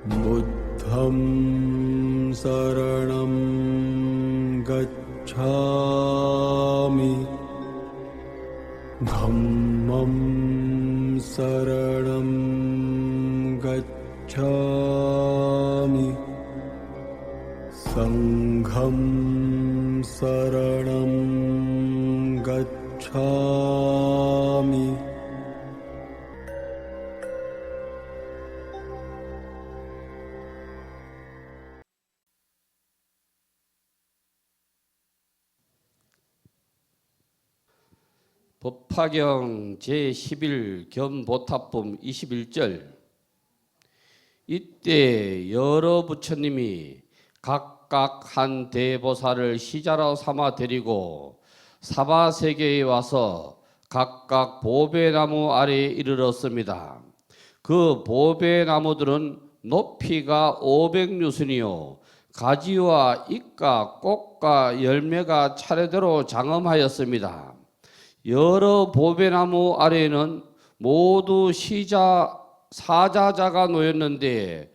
부द्धं शरणं गच्छामि धम्मं शरणं गच्छामि संघं शरणं गच्छामि 법화경 제11 겸보탑품 21절. 이때 여러 부처님이 각각 한 대보살을 시자로 삼아 데리고 사바세계에 와서 각각 보배나무 아래에 이르렀습니다. 그 보배나무들은 높이가 500유순이요 가지와 잎과 꽃과 열매가 차례대로 장엄하였습니다. 여러 보배나무 아래에는 모두 사자자가 놓였는데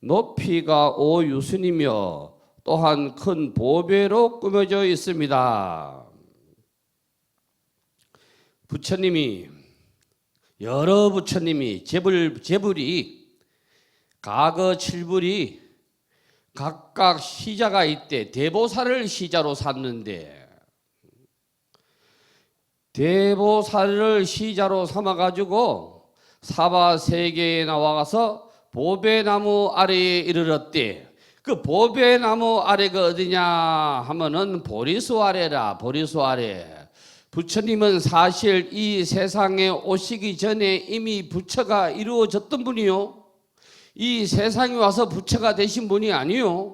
높이가 5유순이며 또한 큰 보배로 꾸며져 있습니다. 여러 부처님이 제불이 가거 7불이 각각 시자가 있대. 대보살을 시자로 삼는데 대보살을 시자로 삼아가지고 사바세계에 나와서 보배나무 아래에 이르렀대. 그 보배나무 아래가 어디냐 하면은 보리수 아래라. 보리수 아래. 부처님은 사실 이 세상에 오시기 전에 이미 부처가 이루어졌던 분이요, 이 세상에 와서 부처가 되신 분이 아니요,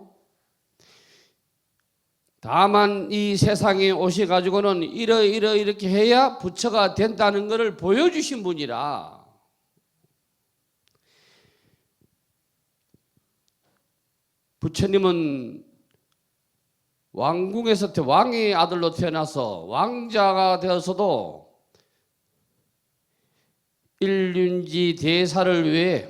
다만 이 세상에 오셔가지고는 이렇게 해야 부처가 된다는 것을 보여주신 분이라. 부처님은 왕궁에서 왕의 아들로 태어나서 왕자가 되어서도 일륜지 대사를 위해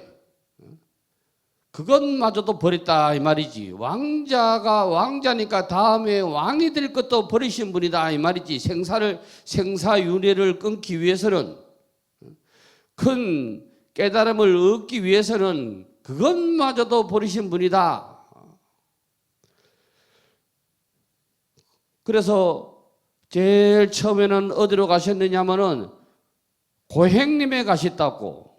그것마저도 버렸다 이 말이지. 왕자가 왕자니까 다음에 왕이 될 것도 버리신 분이다 이 말이지. 생사윤회를 끊기 위해서는, 큰 깨달음을 얻기 위해서는 그것마저도 버리신 분이다. 그래서 제일 처음에는 어디로 가셨느냐면은 고행님에 가셨다고.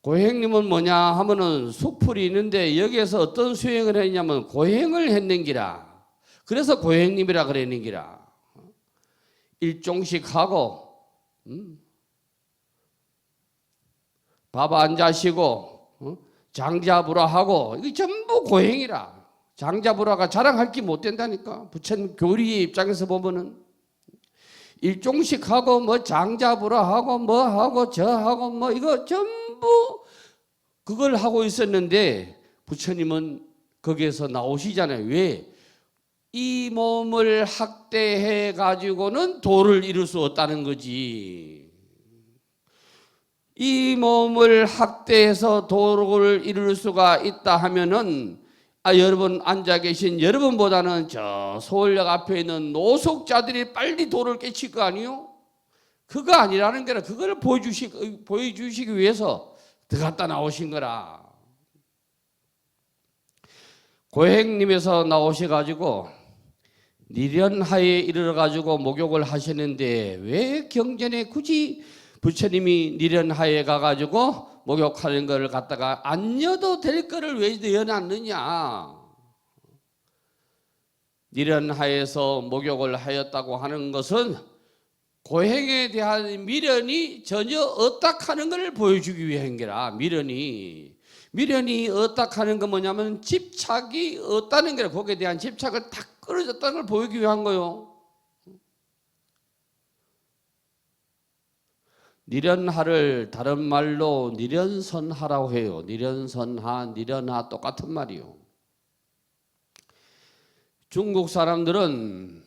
고행님은 뭐냐 하면은 수풀이 있는데 여기에서 어떤 수행을 했냐면 고행을 했는기라. 그래서 고행님이라 그랬는기라. 일종씩 하고 밥 안 자시고 장자부라 하고, 이게 전부 고행이라. 장자부라가 자랑할 게 못 된다니까. 부처님 교리의 입장에서 보면은 일종씩 하고 뭐 장자부라 하고 뭐 하고 저 하고 뭐 이거 전부 그걸 하고 있었는데 부처님은 거기에서 나오시잖아요. 왜? 이 몸을 학대해 가지고는 도를 이룰 수 없다는 거지. 이 몸을 학대해서 도를 이룰 수가 있다 하면은 여러분 앉아 계신 여러분보다는 저 서울역 앞에 있는 노숙자들이 빨리 도를 깨칠 거 아니요? 그거 아니라는 게라. 그거를 보여주시기 위해서 들어갔다 나오신 거라. 고행님에서 나오셔가지고 니련하에 이르러가지고 목욕을 하시는데 왜 경전에 굳이 부처님이 니련하에 가가지고 목욕하는 것을 갖다가 안 여도 될 거를 왜 여놨느냐. 니련하에서 목욕을 하였다고 하는 것은 고행에 대한 미련이 전혀 없다 하는 것을 보여주기 위한 게라. 미련이 없다 하는 건 뭐냐면 집착이 없다는 게라. 거기에 대한 집착을 다 끊어졌다는 걸 보이기 위한 거요. 니련하를 다른 말로 니련선하라고 해요. 니련선하, 니련하 똑같은 말이요. 중국 사람들은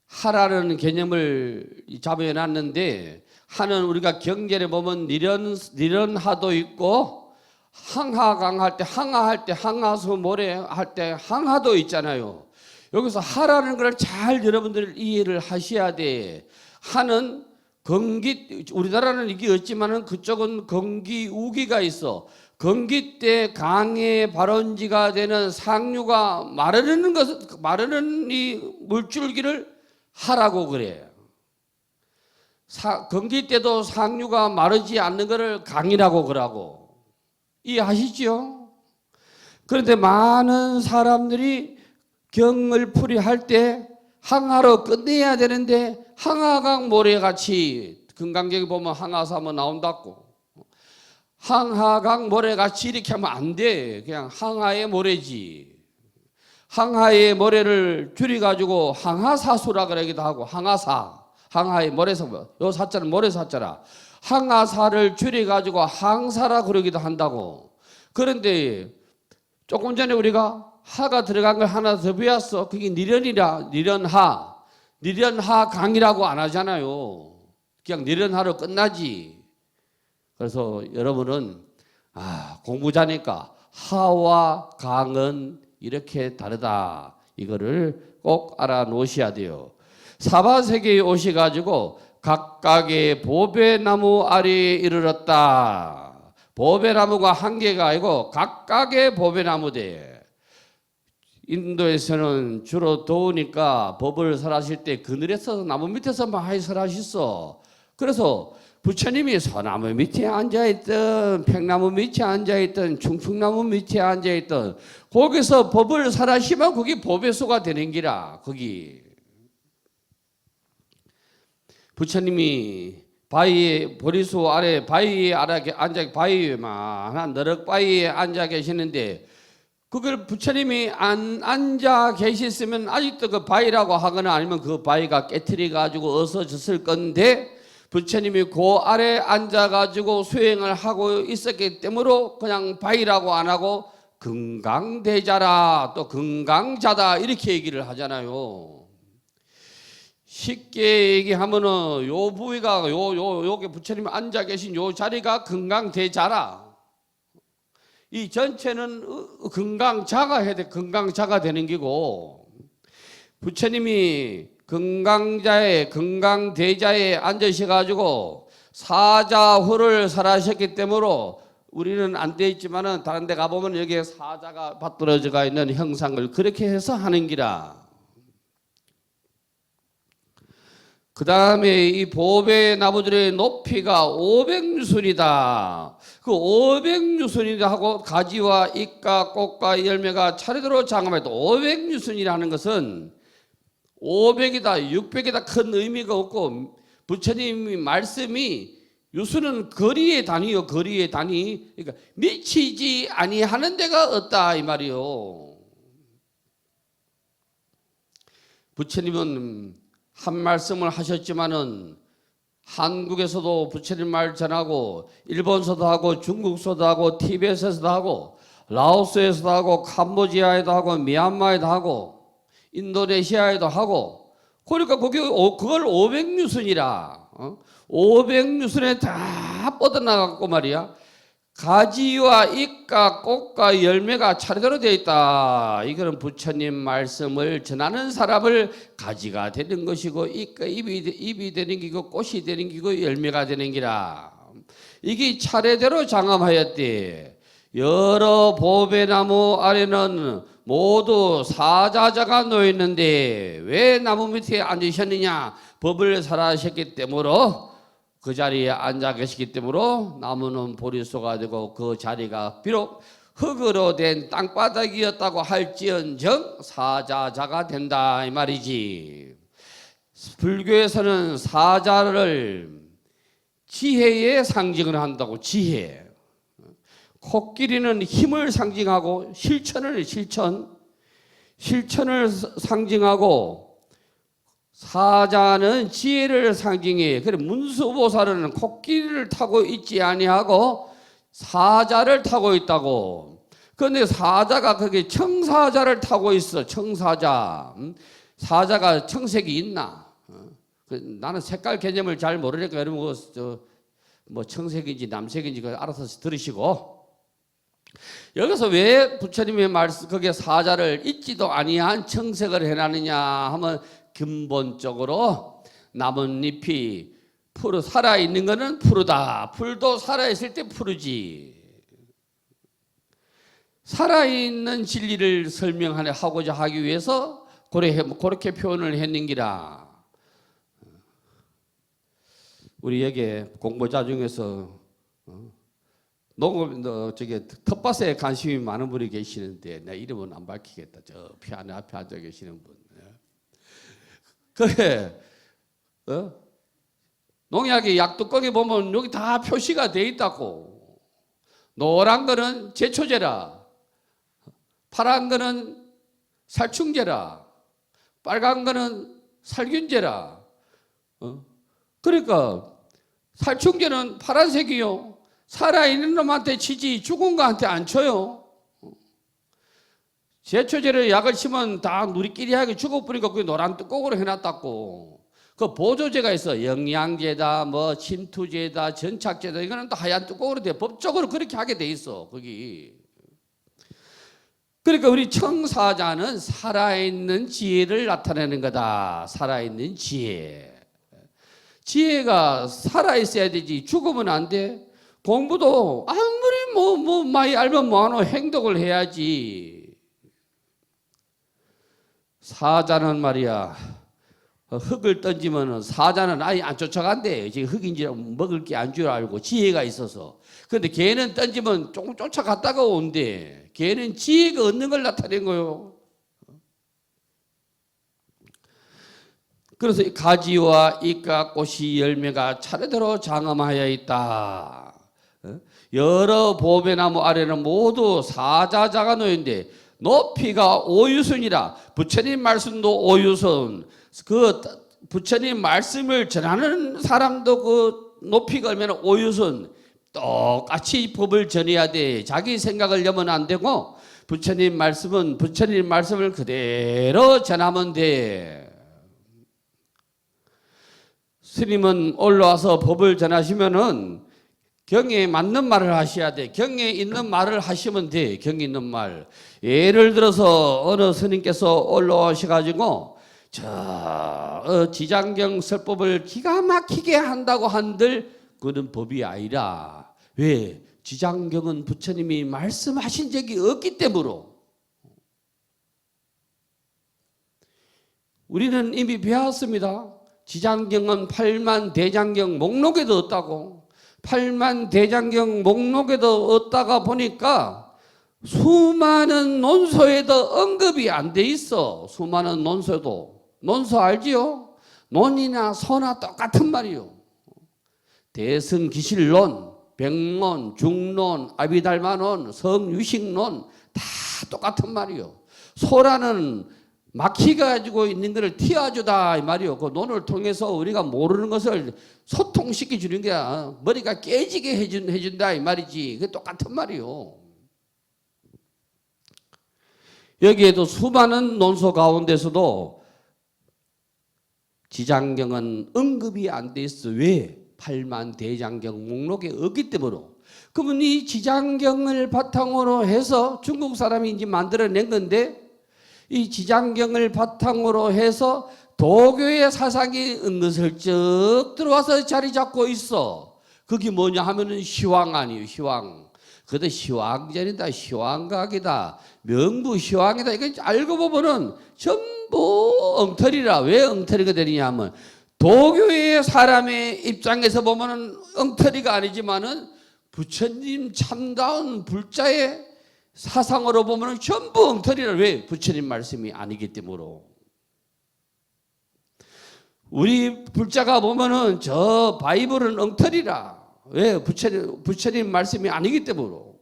하라는 개념을 잡아놨는데 하는 우리가 경전에 보면 니련하도 있고 항하강할 때 항하할 때 항하수 모래 할 때 항하도 있잖아요. 여기서 하라는 걸 잘 여러분들 이해를 하셔야 돼. 하는 건기, 우리나라는 이게 없지만은 그쪽은 건기 우기가 있어. 건기 때 강의 발원지가 되는 상류가 마르는 이 물줄기를 하라고 그래. 건기 때도 상류가 마르지 않는 것을 강이라고 그러고. 이해하시죠? 그런데 많은 사람들이 경을 풀이할 때 항하로 끝내야 되는데 항하강 모래같이 금강경에 보면 항하사면 나온다고. 항하강 모래같이 이렇게 하면 안 돼. 그냥 항하의 모래지. 항하의 모래를 줄여가지고 항하사수라 그러기도 하고 항하사. 항하의 모래사. 요 사자는 모래사자라. 항하사를 줄여가지고 항사라 그러기도 한다고. 그런데 조금 전에 우리가 하가 들어간 걸 하나 더 배웠어. 그게 니련이라. 니련하 강이라고 안 하잖아요. 그냥 니련하로 끝나지. 그래서 여러분은 공부자니까 하와 강은 이렇게 다르다. 이거를 꼭 알아놓으셔야 돼요. 사바세계에 오셔가지고 각각의 보배나무 아래에 이르렀다. 보배나무가 한 개가 아니고 각각의 보배나무대. 인도에서는 주로 더우니까 법을 설하실 때 그늘에서 나무 밑에서 많이 설하셨어. 그래서 부처님이 소나무 밑에 앉아있던 평나무 밑에 앉아있던 충풍나무 밑에 앉아있던 거기서 법을 설하시면 그게 보배수가 되는 기라. 거기 부처님이 바위에 보리수 아래 바위에 앉아 바위에만 너럭 바위에 앉아 계시는데 그걸 부처님이 안 앉아 계셨으면 아직도 그 바위라고 하거나 아니면 그 바위가 깨트려 가지고 어서졌을 건데 부처님이 그 아래 앉아 가지고 수행을 하고 있었기 때문에 그냥 바위라고 안 하고 금강대자라 또 금강자다 이렇게 얘기를 하잖아요. 쉽게 얘기하면은 요 부위가 요게 부처님이 앉아 계신 요 자리가 금강대자라. 이 전체는 금강자가 해야 돼. 금강자가 되는 기고 부처님이 금강대자에 앉으셔가지고 사자후를 설하셨기 때문에 우리는 안 돼 있지만은 다른 데 가보면 여기에 사자가 받들어져가 있는 형상을 그렇게 해서 하는 기라. 그 다음에 이 보배나무들의 높이가 500유순이다. 그 500유순이다 하고 가지와 잎과 꽃과 열매가 차례대로 장엄해도 500유순이라는 것은 500이다 600이다 큰 의미가 없고 부처님의 말씀이 유수는 거리의 단위요. 거리의 단위. 그러니까 미치지 아니하는 데가 없다 이 말이요. 부처님은 한 말씀을 하셨지만은 한국에서도 부처님 말 전하고 일본서도 하고 중국서도 하고 티베트에서도 하고 라오스에서도 하고 캄보디아에도 하고 미얀마에도 하고 인도네시아에도 하고 그러니까 그걸 500유순이라 500유순에 다 뻗어나갔고 말이야. 가지와 잎과 꽃과 열매가 차례대로 되어 있다. 이거는 부처님 말씀을 전하는 사람을 가지가 되는 것이고 잎이 되는 기고 꽃이 되는 기고 열매가 되는 기라. 이게 차례대로 장엄하였대. 여러 보배나무 아래는 모두 사자자가 놓였는데 왜 나무 밑에 앉으셨느냐? 법을 설하셨기 때문에 그 자리에 앉아 계시기 때문에 나무는 보리수가 되고 그 자리가 비록 흙으로 된 땅바닥이었다고 할지언정 사자자가 된다 이 말이지. 불교에서는 사자를 지혜의 상징을 한다고. 지혜. 코끼리는 힘을 상징하고 실천을 상징하고 사자는 지혜를 상징해. 그래 문수보살은 코끼리를 타고 있지 아니하고 사자를 타고 있다고. 그런데 사자가 거기 청사자를 타고 있어. 청사자. 사자가 청색이 있나? 나는 색깔 개념을 잘 모르니까 여러분 뭐 청색인지 남색인지 알아서 들으시고, 여기서 왜 부처님의 말씀 거기에 사자를 잊지도 아니한 청색을 해놨느냐 하면 근본적으로 나뭇잎이 살아있는 거는 푸르다. 풀도 살아있을 때 푸르지. 살아있는 진리를 설명하고자 하기 위해서 그렇게 표현을 했는기라. 우리 여기 공부자 중에서 텃밭에 관심이 많은 분이 계시는데 내 이름은 안 밝히겠다. 저 피아노 앞에 앉아 계시는 분. 그래, 농약의 약뚜껑에 보면 여기 다 표시가 돼 있다고. 노란 거는 제초제라, 파란 거는 살충제라, 빨간 거는 살균제라. 그러니까 살충제는 파란색이요. 살아있는 놈한테 치지 죽은 거한테 안 쳐요. 제초제를 약을 치면 다 누리끼리하게 죽어버리니까 그게 노란 뚜껑으로 해놨다고. 그 보조제가 있어. 영양제다, 뭐 침투제다, 전착제다. 이거는 또 하얀 뚜껑으로 돼. 법적으로 그렇게 하게 돼 있어. 거기. 그러니까 우리 청사자는 살아있는 지혜를 나타내는 거다. 살아있는 지혜. 지혜가 살아있어야 되지. 죽으면 안 돼. 공부도 아무리 많이 알면 뭐하노. 행동을 해야지. 사자는 말이야, 흙을 던지면 사자는 아예 안 쫓아간대. 지금 흙인지 먹을 게 안 줄 알고 지혜가 있어서. 그런데 걔는 던지면 조금 쫓아갔다가 온대. 걔는 지혜가 얻는 걸 나타낸 거요. 그래서 가지와 잎과 꽃이 열매가 차례대로 장엄하여 있다. 여러 보배나무 아래는 모두 사자자가 놓였는데 높이가 5유순이라. 부처님 말씀도 5유순. 그 부처님 말씀을 전하는 사람도 그 높이가 얼마나 5유순. 똑같이 법을 전해야 돼. 자기 생각을 내면 안 되고 부처님 말씀은 부처님 말씀을 그대로 전하면 돼. 스님은 올라와서 법을 전하시면은 경에 맞는 말을 하셔야 돼. 경에 있는 말을 하시면 돼. 경에 있는 말. 예를 들어서 어느 스님께서 올라오셔가지고 지장경 설법을 기가 막히게 한다고 한들 그는 법이 아니라. 왜? 지장경은 부처님이 말씀하신 적이 없기 때문으로. 우리는 이미 배웠습니다. 지장경은 8만 대장경 목록에도 없다고. 8만 대장경 목록에도 없다가 보니까 수많은 논소에도 언급이 안 돼 있어. 수많은 논소도. 논소 알지요? 논이나 소나 똑같은 말이요. 대승기실론, 백론, 중론, 아비달마론, 성유식론 다 똑같은 말이요. 소라는 막혀가지고 있는 것을 튀어주다 이 말이요. 그 논을 통해서 우리가 모르는 것을 소통시켜 주는 거야. 머리가 깨지게 해준다 이 말이지. 그게 똑같은 말이요. 여기에도 수많은 논소 가운데서도 지장경은 언급이 안 돼 있어. 왜? 8만 대장경 목록에 없기 때문으로. 그러면 이 지장경을 바탕으로 해서 중국 사람이 이제 만들어낸 건데, 이 지장경을 바탕으로 해서 도교의 사상이 은근슬쩍 들어와서 자리 잡고 있어. 그게 뭐냐 하면은 시황 아니에요. 시황. 그것도 시황전이다. 시황각이다. 명부 시황이다. 이거 알고 보면은 전부 엉터리라. 왜 엉터리가 되느냐 하면 도교의 사람의 입장에서 보면은 엉터리가 아니지만은 부처님 참다운 불자의 사상으로 보면 전부 엉터리라. 왜? 부처님 말씀이 아니기 때문으로. 우리 불자가 보면은 저 바이블은 엉터리라. 왜? 부처님 말씀이 아니기 때문으로.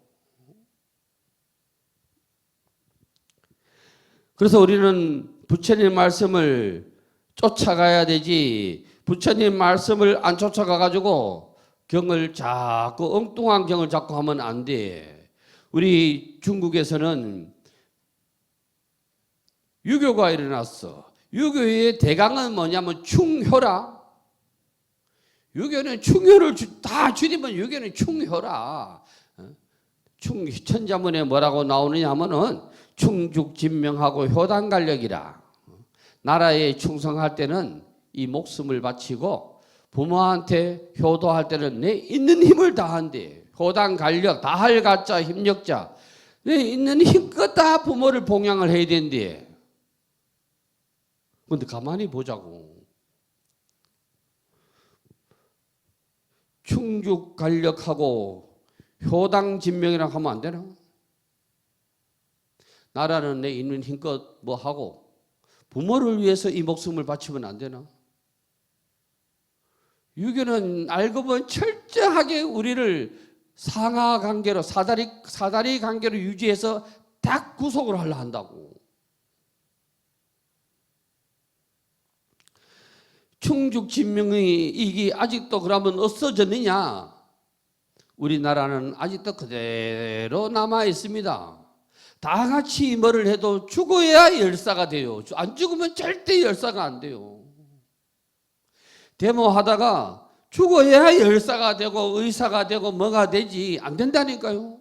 그래서 우리는 부처님 말씀을 쫓아가야 되지. 부처님 말씀을 안 쫓아가가지고 경을 자꾸 엉뚱한 경을 자꾸 하면 안 돼. 우리 중국에서는 유교가 일어났어. 유교의 대강은 뭐냐면 충효라. 유교는 충효를 다 주님은 유교는 충효라. 천자문에 뭐라고 나오느냐 하면은 충죽진명하고 효단간력이라. 나라에 충성할 때는 이 목숨을 바치고 부모한테 효도할 때는 내 있는 힘을 다한대. 효단간력 다할 가짜 힘력자. 내 있는 힘껏 다 부모를 봉양을 해야 된대. 근데 가만히 보자고. 충죽간력하고 효당진명이라고 하면 안 되나? 나라는 내 있는 힘껏 뭐 하고 부모를 위해서 이 목숨을 바치면 안 되나? 유교는 알고 보면 철저하게 우리를 상하 관계로 사다리 관계로 유지해서 딱 구속을 하려 한다고. 충죽진명이 이게 아직도 그러면 없어졌느냐? 우리나라는 아직도 그대로 남아 있습니다. 다 같이 뭐를 해도 죽어야 열사가 돼요. 안 죽으면 절대 열사가 안 돼요. 데모하다가 죽어야 열사가 되고 의사가 되고 뭐가 되지 안 된다니까요.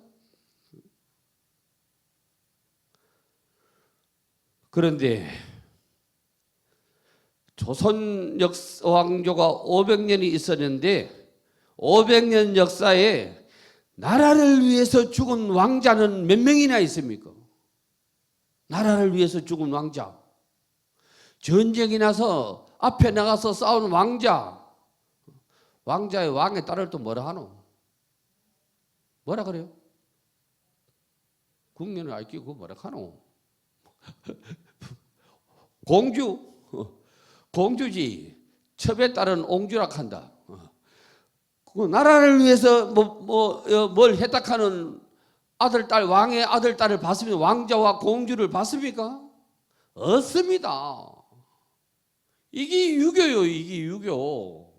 그런데 조선 왕조가 500년이 있었는데 500년 역사에 나라를 위해서 죽은 왕자는 몇 명이나 있습니까? 나라를 위해서 죽은 왕자. 전쟁이 나서 앞에 나가서 싸운 왕자. 왕자의 왕의 딸을 또 뭐라 하노? 뭐라 그래요? 국민을 아끼고 뭐라 하노? 공주. 공주지. 첩에 따른 옹주라 한다. 그 나라를 위해서 뭘 해탁하는 아들, 딸, 왕의 아들, 딸을 봤습니까? 왕자와 공주를 봤습니까? 없습니다. 이게 유교요, 이게 유교.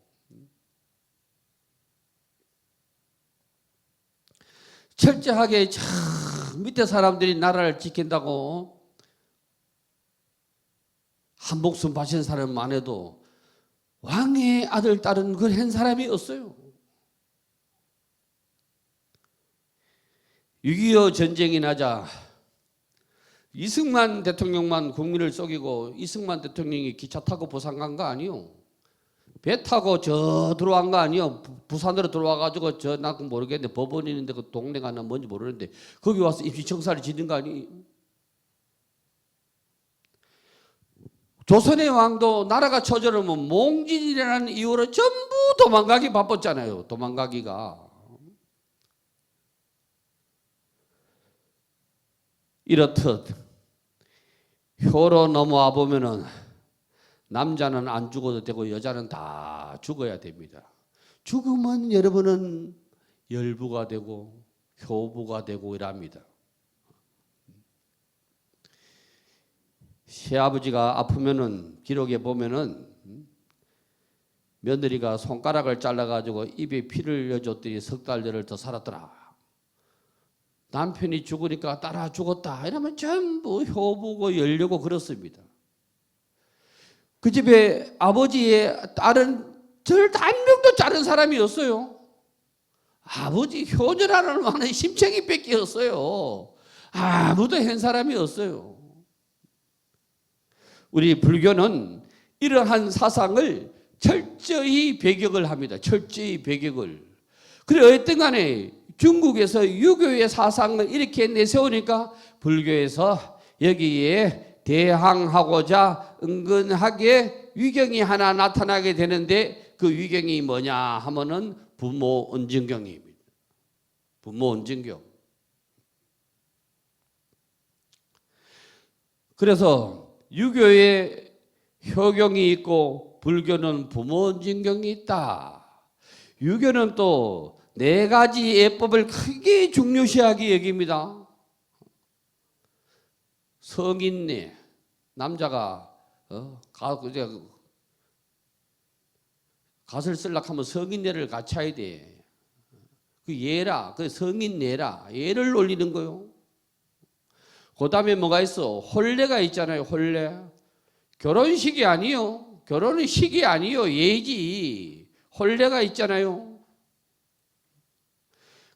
철저하게 참 밑에 사람들이 나라를 지킨다고 한 목숨 바친 사람만 해도 왕의 아들, 딸은 그걸 한 사람이 없어요. 6.25 전쟁이 나자 이승만 대통령만 국민을 속이고 이승만 대통령이 기차 타고 부산 간 거 아니요. 배 타고 저 들어간 거 아니요. 부산으로 들어와가지고 저 나도 모르겠는데 법원 있는데 그 동네가 나 뭔지 모르는데 거기 와서 임시청사를 짓는 거 아니에요. 조선의 왕도 나라가 처절하면 몽진이라는 이유로 전부 도망가기 바빴잖아요. 도망가기가. 이렇듯 효로 넘어와 보면은 남자는 안 죽어도 되고 여자는 다 죽어야 됩니다. 죽으면 여러분은 열부가 되고 효부가 되고 이랍니다. 시아버지가 아프면은 기록에 보면은 며느리가 손가락을 잘라가지고 입에 피를 흘려줬더니 석 달들을 더 살았더라. 남편이 죽으니까 따라 죽었다. 이러면 전부 효부고 열려고 그렇습니다. 그 집에 아버지의 딸은 절대 한 명도 자른 사람이 없어요. 아버지 효녀라는 말은 심청이 뺏기 없어요. 아무도 한 사람이 없어요. 우리 불교는 이러한 사상을 철저히 배격을 합니다. 철저히 배격을. 그래 어떤 간에 중국에서 유교의 사상을 이렇게 내세우니까 불교에서 여기에 대항하고자 은근하게 위경이 하나 나타나게 되는데 그 위경이 뭐냐 하면은 부모 은징경입니다. 부모 은징경. 그래서 유교에 효경이 있고 불교는 부모 은징경이 있다. 유교는 또 4가지 예법을 크게 중요시하게 여깁니다. 성인례, 남자가 갓을 쓰려고 하면 성인례를 갖춰야 돼. 그 예라, 그 성인례라, 예를 올리는 거요. 그 다음에 뭐가 있어? 혼례가 있잖아요. 혼례. 결혼식이 아니요. 결혼은 식이 아니요. 예지. 혼례가 있잖아요.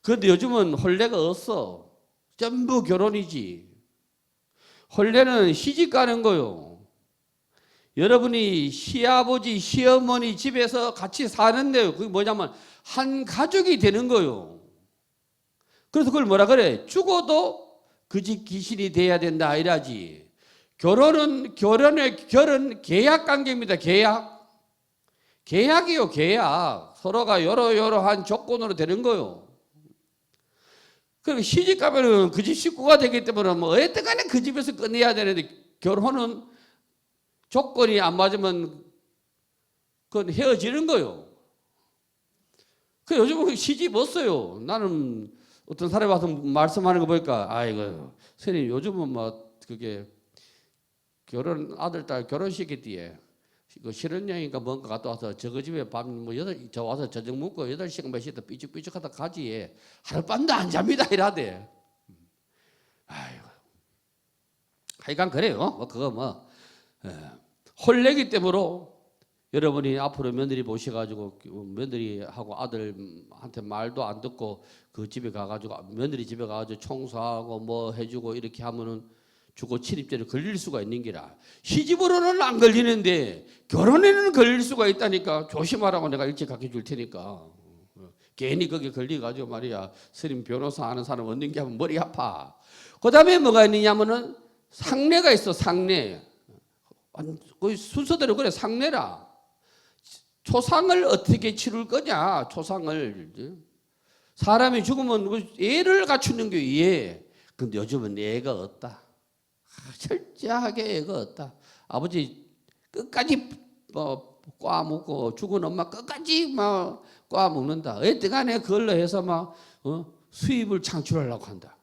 그런데 요즘은 혼례가 없어. 전부 결혼이지. 혼례는 시집 가는 거요. 여러분이 시아버지, 시어머니 집에서 같이 사는데요. 그게 뭐냐면 한 가족이 되는 거요. 그래서 그걸 뭐라 그래? 죽어도 그 집 귀신이 돼야 된다 이라지. 결혼 계약 관계입니다. 계약이요, 계약. 서로가 여러한 조건으로 되는 거요. 그리고 시집 가면은 그 집 식구가 되기 때문에 뭐 어쨌든간에 그 집에서 끝내야 되는데, 결혼은 조건이 안 맞으면 그건 헤어지는 거요. 그 요즘은 시집 없어요. 나는 어떤 사람이 와서 말씀하는 거 보니까, 아이고 선생님 요즘은 뭐 그게 결혼 아들 딸 결혼시킬 때에 그 실현여행인가 뭔가 갔다 와서 저거 집에 저 와서 저녁 먹고 8시간 몇 시에 삐죽삐죽 하다 가지 하룻밤도 안 잡니다 이라대. 아이고 하여간 그래요. 뭐 그거 뭐 혼례기 때문에 여러분이 앞으로 며느리 모셔가지고 며느리하고 아들한테 말도 안 듣고 그 집에 가가지고 며느리 집에 가가지고 청소하고 뭐 해주고 이렇게 하면은 주거 침입죄를 걸릴 수가 있는 게라. 시집으로는 안 걸리는데 결혼에는 걸릴 수가 있다니까. 조심하라고 내가 일찍 가르쳐 줄 테니까. 괜히 거기 걸려가지고 말이야 스님 변호사 하는 사람 얻는 게 하면 머리 아파. 그 다음에 뭐가 있느냐면은 상례가 있어. 상례. 그 순서대로 그래. 상례라. 초상을 어떻게 치룰 거냐. 초상을. 사람이 죽으면 예를 갖추는 게 예. 근데 요즘은 예가 없다. 철저하게 애가 없다. 아버지 끝까지 꽈 먹고 죽은 엄마 끝까지 막 꽈 먹는다. 어쨌든간에 그걸로 해서 막 수입을 창출하려고 한다.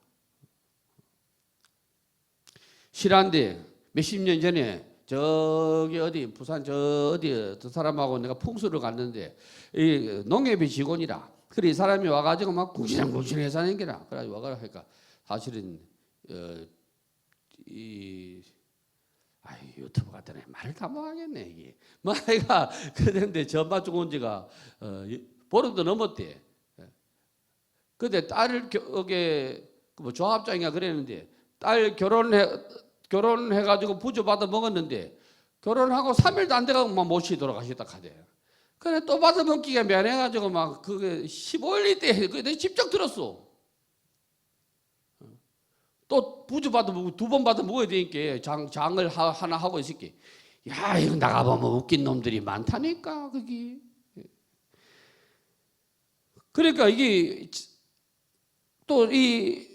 실한데 몇십 년 전에 저기 어디 부산 저 어디 저 사람하고 내가 풍수를 갔는데 이 농협의 직원이라. 그래 이 사람이 와가지고 막 궁시렁궁시렁 사는 게라. 그래가지고 와가 하니까 사실은 유튜브 같더니 말을 다 못하겠네 이게. 마이가 그런데 전마 죽은 지가 보름도 넘었대. 근데 딸을 뭐 조합장이가 그랬는데 딸 결혼해가지고 부조 받아 먹었는데 결혼하고 3일도 안 돼가고 막 못이 돌아가셨다 하대. 그래 또 받아 먹기가 미안해가지고 막 그게 15일 때 내가 직접 들었어. 또 부주 받아 먹고 2번 받아 먹어야 되니까 장을 하나 하고 있을게. 야 이거 나가보면 웃긴 놈들이 많다니까 거기. 그러니까 이게 또 이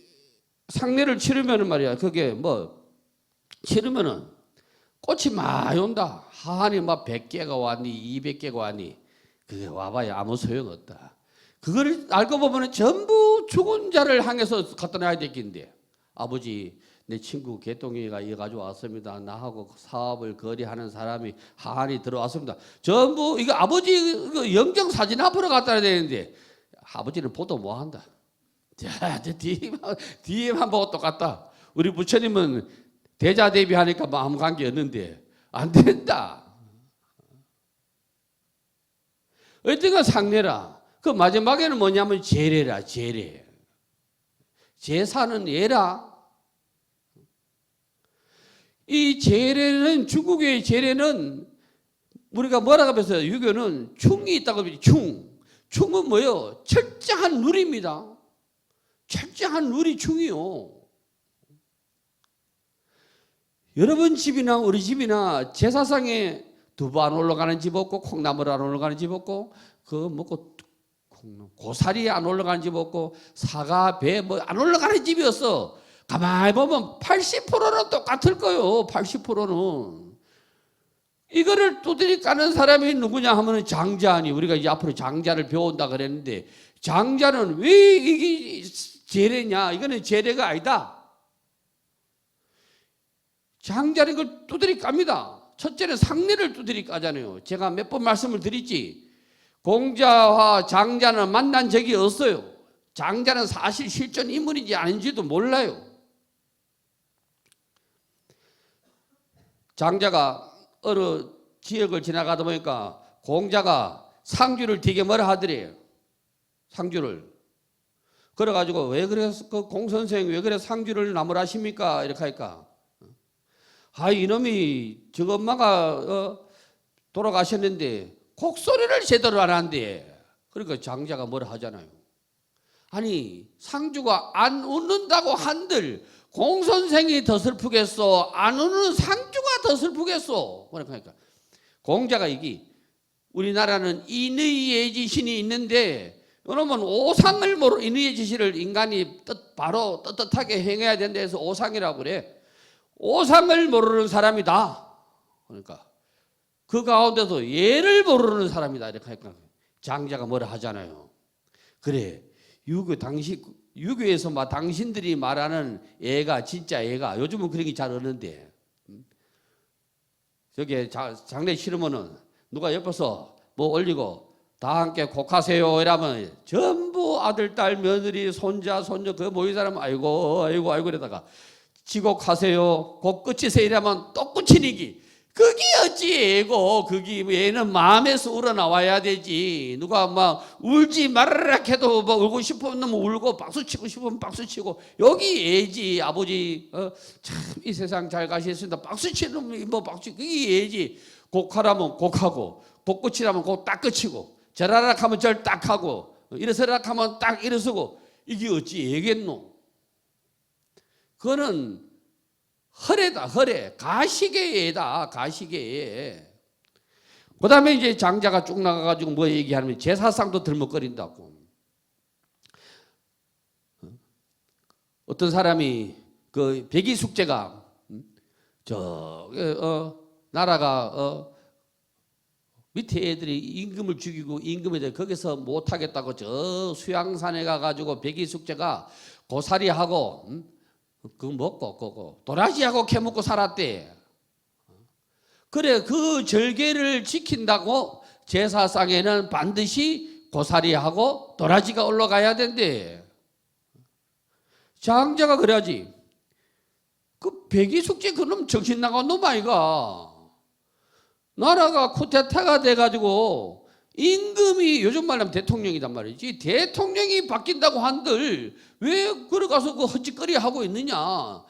상례를 치르면은 말이야. 그게 뭐 치르면은 꽃이 많이 온다. 하한이 막 100개가 왔니 200개가 왔니. 그게 와봐야 아무 소용없다. 그걸 알고 보면은 전부 죽은 자를 향해서 갖다 놔야 되겠는데. 아버지 내 친구 개똥이가 이어가지고 왔습니다. 나하고 사업을 거래하는 사람이 하한이 들어왔습니다. 전부 이거 아버지 영정사진 앞으로 갖다 놔야 되는데 아버지는 보도 못한다. 자, 뒤에만 보고 똑같다. 우리 부처님은 대자대비하니까 뭐 아무 관계없는데 안 된다. 어쨌든 상례라. 그 마지막에는 뭐냐면 제례라. 제례. 제사는 예라. 이 제례는 중국의 제례는 우리가 뭐라고 해서 유교는 충이 있다고 하죠. 충은 뭐예요? 철저한 룰입니다. 철저한 룰이 충이요. 여러분 집이나 우리 집이나 제사상에 두부 안 올라가는 집 없고 콩나물 안 올라가는 집 없고 그거 먹고 고사리 안 올라가는 집 없고 사과 배 뭐 안 올라가는 집이었어. 가만히 보면 80%는 똑같을 거예요. 80%는. 이거를 두드리 까는 사람이 누구냐 하면 장자니. 우리가 이제 앞으로 장자를 배운다 그랬는데 장자는 왜 이게 제례냐. 이거는 제례가 아니다. 장자는 이걸 두드리 깝니다. 첫째는 상례를 두드리 까잖아요. 제가 몇 번 말씀을 드렸지. 공자와 장자는 만난 적이 없어요. 장자는 사실 실존 인물인지 아닌지도 몰라요. 장자가 어느 지역을 지나가다 보니까 공자가 상주를 되게 뭐라 하더래요. 상주를. 그래가지고 왜 그래서 그 공선생 왜 그래 상주를 나무라십니까? 이렇게 하니까 이놈이 저거 엄마가 돌아가셨는데 곡소리를 제대로 안 한대. 그러니까 장자가 뭐라 하잖아요. 아니 상주가 안 웃는다고 한들 공선생이 더 슬프겠어? 안 웃는 상주가 더 슬프겠어? 그러니까 공자가 이게 우리나라는 인의의 지신이 있는데 여러분 오상을 모르 인의의 지시를 인간이 바로 떳떳하게 행해야 된다 해서 오상이라고 그래. 오상을 모르는 사람이다. 그러니까 그 가운데서 예를 모르는 사람이다. 이렇게 하니까 장자가 뭐라 하잖아요. 그래 유교에서 당신들이 말하는 예가 진짜 예가 요즘은 그런 게 잘 없는데 저기 장례 치르면은 누가 옆에서 뭐 올리고 다 함께 곡하세요 이러면 전부 아들, 딸, 며느리, 손자, 손녀 그 모인 사람 아이고 그러다가 지곡하세요 곡 끝이세요 이러면 또 끝이니기 그게 어찌 애고 그게 얘는 마음에서 우러나와야 되지. 누가 막 울지 말아라 해도 뭐 울고 싶으면 울고 박수치고 싶으면 박수치고 여기 애지. 아버지 참 이 세상 잘 가셨습니다. 박수치는 뭐 박수 그게 애지. 곡하라면 곡하고 곡 끝이라면 곡 딱 끝이고 절하라 하면 절 딱 하고 일어서라 하면 딱 일어서고 이게 어찌 애겠노. 그거는 허례다 허례 가시게 예다 가시게 예. 그 다음에 이제 장자가 쭉 나가가지고 뭐 얘기하면 제사상도 들먹거린다고. 어떤 사람이 그 백이숙제가 나라가 밑에 애들이 임금을 죽이고 임금에 거기서 못하겠다고 저 수양산에 가가지고 백이숙제가 고사리하고 그거 먹고 도라지하고 캐먹고 살았대. 그래 그 절개를 지킨다고 제사상에는 반드시 고사리하고 도라지가 올라가야 된대. 장자가 그래야지. 그 백이숙제 그놈 정신 나간 놈 아이가. 나라가 쿠데타가 돼가지고 임금이 요즘 말하면 대통령이단 말이지. 대통령이 바뀐다고 한들 왜 걸어가서 그 헛짓거리 하고 있느냐.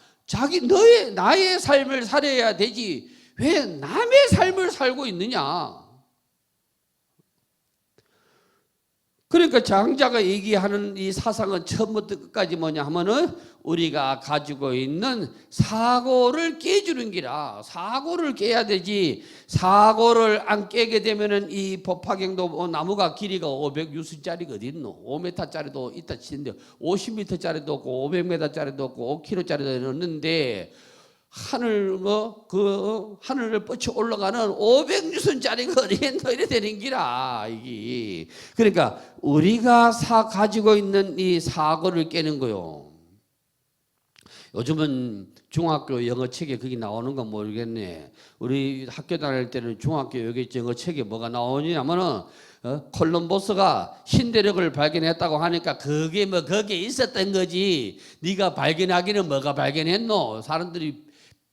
나의 삶을 살아야 되지 왜 남의 삶을 살고 있느냐. 그러니까 장자가 얘기하는 이 사상은 처음부터 끝까지 뭐냐 하면은 우리가 가지고 있는 사고를 깨주는 기라. 사고를 깨야 되지. 사고를 안 깨게 되면은 이 법화경도 나무가 길이가 500유수짜리가 어디 있노? 5m짜리도 있다 치는데 50m짜리도 없고 500m짜리도 없고 5km짜리도 있는데 하늘을 뻗쳐 올라가는 500유선짜리가 어디에 이래 되는 기라 이게. 그러니까 우리가 가지고 있는 이 사고를 깨는 거요. 요즘은 중학교 영어책에 그게 나오는 건 모르겠네. 우리 학교 다닐 때는 중학교 영어책에 뭐가 나오냐면은 콜럼버스가 신대륙을 발견했다고 하니까 그게 뭐 거기에 있었던 거지. 네가 발견하기는 뭐가 발견했노? 사람들이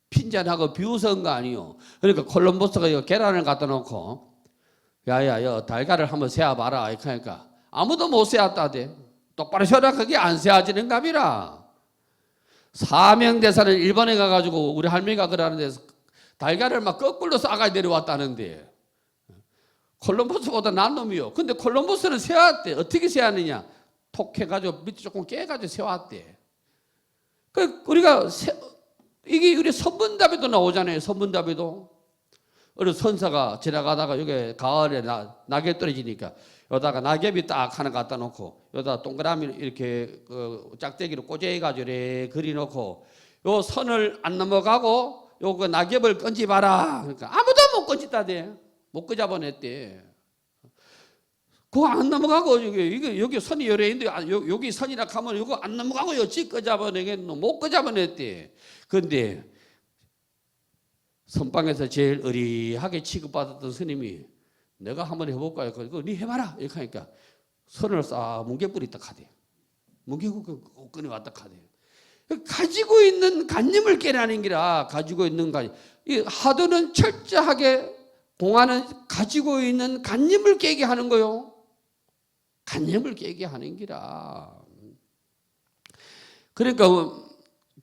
핀잔하고 비웃은 거 아니요. 그러니까 콜럼버스가 이 계란을 갖다 놓고 야야 달걀을 한번 세어봐라 이렇게 하니까 아무도 못 세었다대. 똑바로 세어라. 그게 안 세어지는 값이라. 사명대사는 일본에 가가지고 우리 할머니가 그러는 데서 달걀을 막 거꾸로 싸가 내려왔다는데 콜럼버스보다 난 놈이요. 근데 콜럼버스는 세웠대. 어떻게 세웠느냐. 톡 해가지고 밑에 조금 깨가지고 세웠대. 그 우리가 이게 우리 선문답에도 나오잖아요. 선문답에도 어느 선사가 지나가다가 여기 가을에 낙엽 떨어지니까 여기다가 낙엽이 딱 하나 갖다 놓고 여기다 동그라미 이렇게 짝대기로 꽂아가지고 이렇게 그려놓고 요 선을 안 넘어가고 요거 낙엽을 건지봐라. 그러니까 아무도 못 건지다대. 못 건져보냈대. 그거 안 넘어가고 여기 선이 여러 있는데 여기 선이라 하면 이거 안 넘어가고 여치 건져보내겠노. 못 건져보냈대. 그런데 선방에서 제일 어리하게 취급받았던 스님이 내가 한번 해볼까? 그거 네 해봐라. 이렇게 하니까 선을 싹 뭉개뿌리 딱 하대. 뭉개고 꺼내왔다 하대. 가지고 있는 관념을 깨라는 기라. 가지고 있는 관념. 이 하도는 철저하게 공안은 가지고 있는 관념을 깨게 하는 거요. 관념을 깨게 하는 기라. 그러니까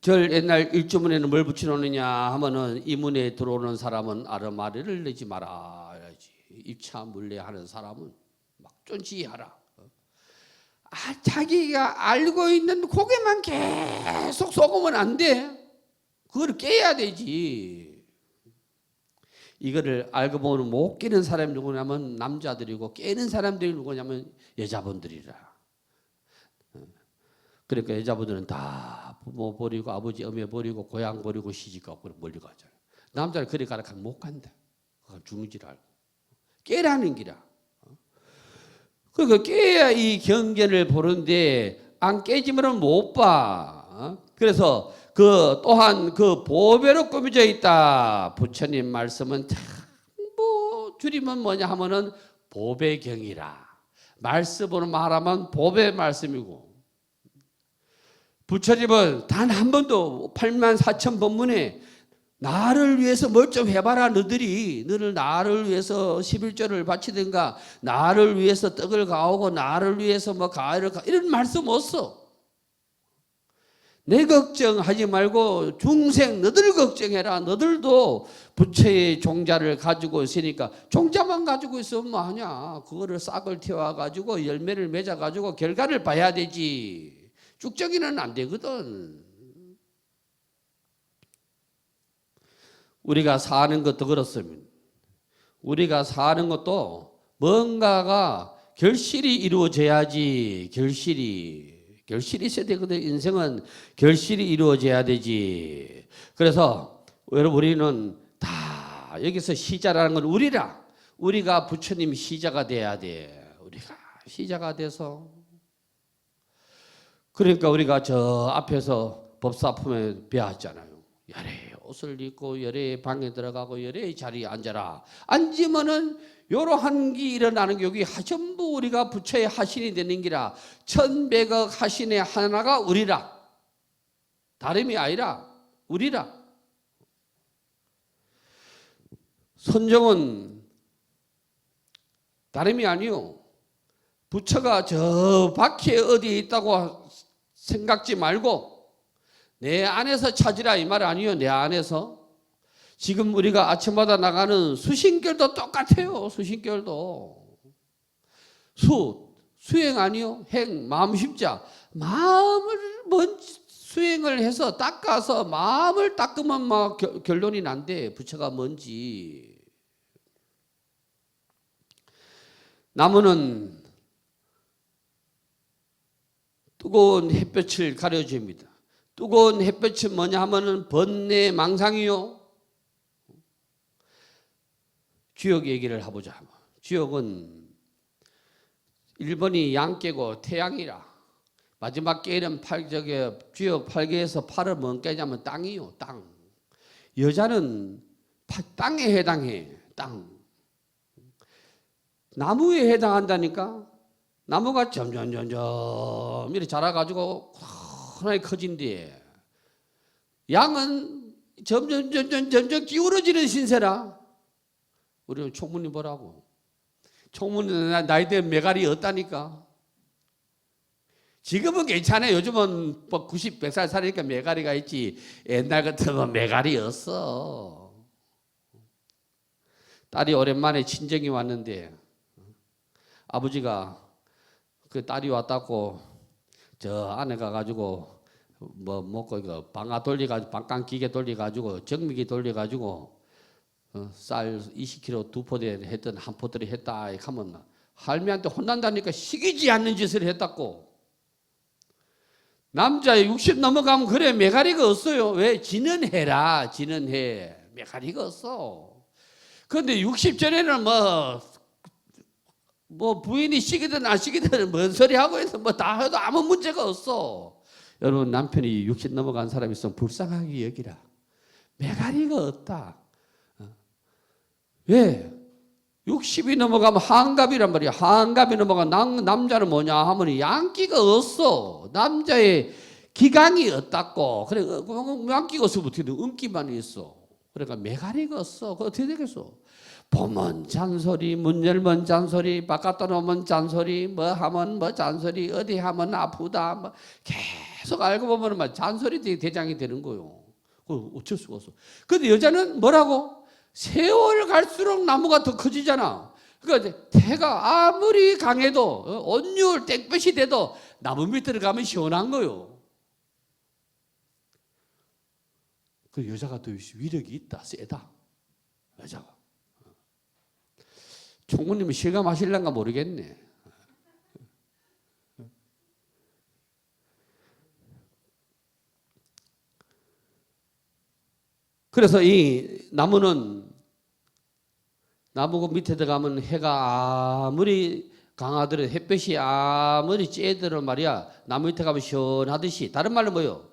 절 옛날 일주문에는 뭘 붙여놓느냐 하면은 이 문에 들어오는 사람은 아르마리를 내지 말아야지. 입차 물레하는 사람은 막존지하라. 자기가 알고 있는 고개만 계속 속으면 안 돼. 그걸 깨야 되지. 이거를 알고 보면 못 깨는 사람이 누구냐면 남자들이고 깨는 사람들이 누구냐면 여자분들이라. 그러니까 여자분들은 다 부모 버리고 아버지 어머니 버리고 고향 버리고 시집 가고 멀리 가잖아요. 남자는 그리 가라 하면 못 간다. 죽는 줄 알고. 깨라는 기라. 그러니까 깨야 이 경전을 보는데 안 깨지면 못 봐. 그래서 그 또한 그 보배로 꾸며져 있다. 부처님 말씀은 참 뭐 줄이면 뭐냐 하면은 보배경이라. 말씀으로 말하면 보배 말씀이고. 부처님은 단 한 번도 84,000법문에 나를 위해서 뭘 좀 해봐라 너를 나를 위해서 11조를 바치든가 나를 위해서 떡을 가오고 나를 위해서 뭐 가위를 이런 말씀 없어. 내 걱정하지 말고 중생 너들 걱정해라. 너들도 부처의 종자를 가지고 있으니까 종자만 가지고 있으면 뭐하냐. 그거를 싹을 틔워가지고 열매를 맺어가지고 결과를 봐야 되지. 쭉정이는 안 되거든. 우리가 사는 것도 그렇습니다. 우리가 사는 것도 뭔가가 결실이 이루어져야지. 결실이 있어야 되거든. 인생은 결실이 이루어져야 되지. 그래서 여러분 우리는 다 여기서 시자라는 건 우리라. 우리가 부처님 시자가 돼야 돼. 우리가 시자가 돼서 그러니까 우리가 저 앞에서 법사품에 배웠잖아요. 열의 옷을 입고 열의 방에 들어가고 열의 자리에 앉아라. 앉으면은 요러한 게 일어나는 게 여기 전부 우리가 부처의 하신이 되는 기라. 1100억 하신의 하나가 우리라. 다름이 아니라 우리라. 선정은 다름이 아니요. 부처가 저 밖에 어디에 있다고 생각지 말고 내 안에서 찾으라 이 말 아니요. 내 안에서. 지금 우리가 아침마다 나가는 수신결도 똑같아요. 수신결도. 수행 아니요. 행, 마음 심자. 마음을 먼저 수행을 해서 닦아서 마음을 닦으면 막 결론이 난대. 부처가 뭔지. 나무는 뜨거운 햇볕을 가려줍니다. 뜨거운 햇볕은 뭐냐 하면은 번뇌 망상이요. 주역 얘기를 해보자. 주역은 1번이 양깨고 태양이라. 마지막 깨는 주역 8개에서 8을 뭔 깨냐면 땅이요. 땅. 여자는 땅에 해당해. 땅. 나무에 해당한다니까. 나무가 점점 이렇게 자라가지고 하나에 커진대. 양은 점점 기울어지는 신세라. 우리는 총무님 보라고. 총무는 나이 때 메갈이 없다니까. 지금은 괜찮아요. 요즘은 90, 100살 살니까 메갈이가 있지. 옛날 같으면 메갈이 없어. 딸이 오랜만에 친정이 왔는데 아버지가 그 딸이 왔다고 저 안에 가가지고 뭐 먹고 이거 방아 돌려가지고 방광 기계 돌려가지고 정미기 돌려가지고 쌀 20kg 2포대 했던 한 포대를 했다 하면 할미한테 혼난다니까 시기지 않는 짓을 했다고. 남자 60 넘어가면 그래 메가리가 없어요. 왜? 지는 해라. 지는 해. 메가리가 없어. 그런데 60 전에는 뭐 부인이 시기든 안 시기든 뭔 소리 하고 해서 뭐 다 해도 아무 문제가 없어. 여러분 남편이 60 넘어간 사람이 있으면 불쌍하게 여기라. 메가리가 없다. 왜? 60이 넘어가면 한갑이란 말이야. 한갑이 넘어가면 남자는 뭐냐 하면 양기가 없어. 남자의 기강이 없다고. 그래 양기가 없으면 어떻게 돼? 음기만 있어. 그러니까 메가리가 없어. 그 어떻게 되겠어? 보면 잔소리, 문 열면 잔소리, 바깥 나오면 잔소리, 뭐 하면 뭐 잔소리, 어디 하면 아프다, 뭐 계속 알고 보면 막 잔소리 대장이 되는 거요. 어쩔 수가 없어. 근데 여자는 뭐라고? 세월 갈수록 나무가 더 커지잖아. 그러니까 태가 아무리 강해도 온유월 땡볕이 돼도 나무 밑에 가면 시원한 거요. 그 여자가 또 위력이 있다, 세다. 여자가. 총무님이 실감하실란가 모르겠네. 그래서 이 나무는 나무 밑에 들어가면 해가 아무리 강하더라도 햇볕이 아무리 쬐더라도 말이야 나무 밑에 가면 시원하듯이 다른 말로 뭐요?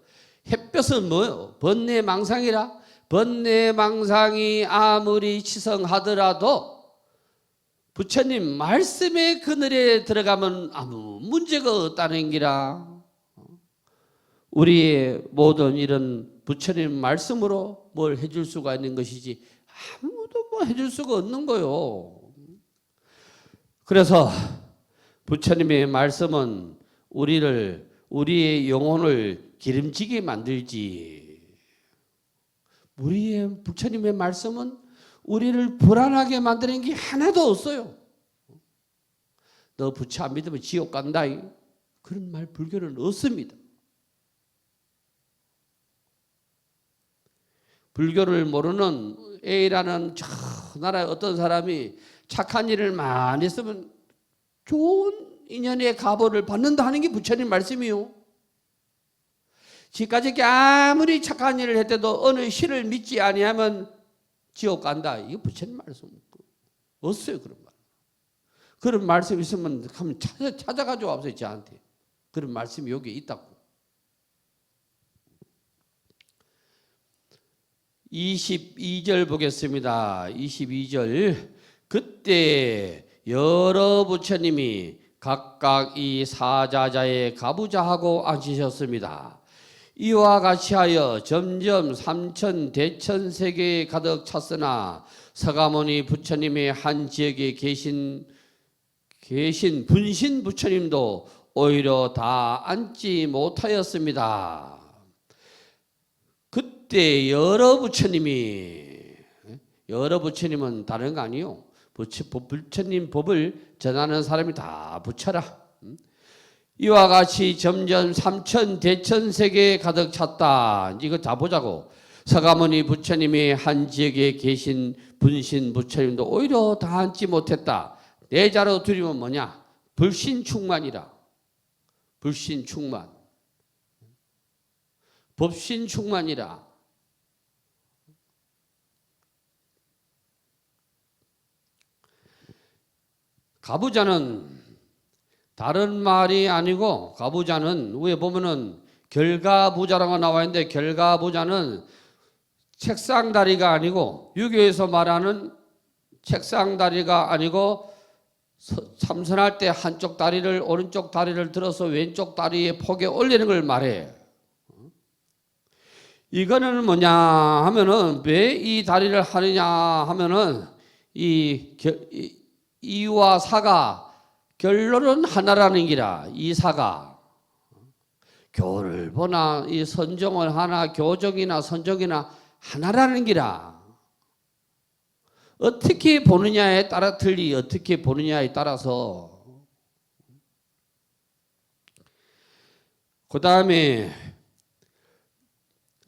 햇볕은 뭐요? 번뇌망상이라. 번뇌망상이 아무리 치성하더라도 부처님 말씀의 그늘에 들어가면 아무 문제가 없다는 기라. 우리의 모든 이런 부처님 말씀으로 뭘 해줄 수가 있는 것이지 아무도 뭐 해줄 수가 없는 거요. 그래서 부처님의 말씀은 우리의 영혼을 기름지게 만들지. 우리의 부처님의 말씀은 우리를 불안하게 만드는 게 하나도 없어요. 너 부처 안 믿으면 지옥 간다. 그런 말 불교는 없습니다. 불교를 모르는 A라는 저 나라의 어떤 사람이 착한 일을 많이 했으면 좋은 인연의 가보를 받는다 하는 게 부처님 말씀이요. 지금까지 아무리 착한 일을 했대도 어느 시를 믿지 아니하면 지옥 간다. 이게 부처님 말씀 없어요. 그런 말. 그런 말씀 있으면 한번 찾아가지고 와보세요. 저한테. 그런 말씀이 여기에 있다고. 22절 보겠습니다. 22절. 그때 여러 부처님이 각각 이 사자자에 가부좌하고 앉으셨습니다. 이와 같이 하여 점점 삼천 대천 세계에 가득 찼으나 서가모니 부처님의 한 지역에 계신 분신 부처님도 오히려 다 앉지 못하였습니다. 그때 여러 부처님은 다른 거 아니요. 부처님 법을 전하는 사람이 다 부처라. 이와 같이 점점 삼천 대천 세계에 가득 찼다. 이거 다 보자고. 서가모니 부처님이 한 지역에 계신 분신 부처님도 오히려 다 앉지 못했다. 내자로 들이면 뭐냐? 불신충만이라. 불신충만. 법신충만이라. 가부자는 다른 말이 아니고 가부자는 위에 보면은 결가부자라고 나와 있는데 결가부자는 책상다리가 아니고 유교에서 말하는 책상다리가 아니고 참선할 때 한쪽 다리를 오른쪽 다리를 들어서 왼쪽 다리에 폭에 올리는 걸 말해. 이거는 뭐냐 하면은 왜 이 다리를 하느냐 하면은 이와 사가 결론은 하나라는 기라. 이 사가 교를 보나 이 선정을 하나 교정이나 선정이나 하나라는 기라. 어떻게 보느냐에 따라 틀리. 어떻게 보느냐에 따라서. 그 다음에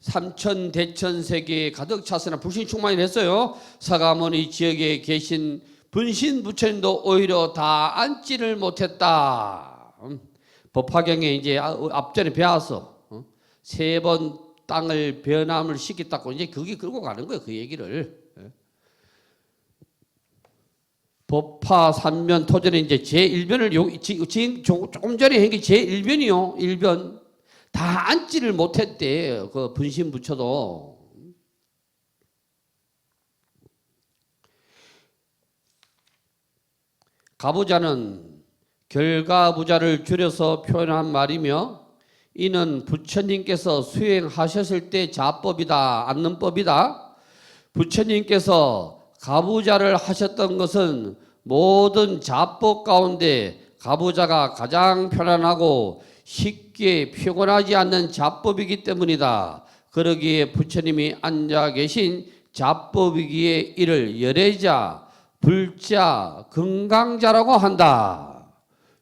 삼천 대천 세계에 가득 찼으나 불신충만이 됐어요. 서가모니 지역에 계신 분신 부처님도 오히려 다 앉지를 못했다. 법화경에 이제 앞전에 배웠어. 3번 땅을 변함을 시켰다고 이제 그게 끌고 가는 거예요. 그 얘기를. 법화 삼면 토전에 이제 제1변을 지금 조금 전에 한 게 제1변이요. 1변. 다 앉지를 못했대. 그 분신 부처도. 가부자는 결가부자를 줄여서 표현한 말이며 이는 부처님께서 수행하셨을 때 자법이다. 앉는 법이다. 부처님께서 가부좌를 하셨던 것은 모든 자법 가운데 가부좌가 가장 편안하고 쉽게 피곤하지 않는 자법이기 때문이다. 그러기에 부처님이 앉아 계신 자법이기에 이를 열애자, 불자, 건강자라고 한다.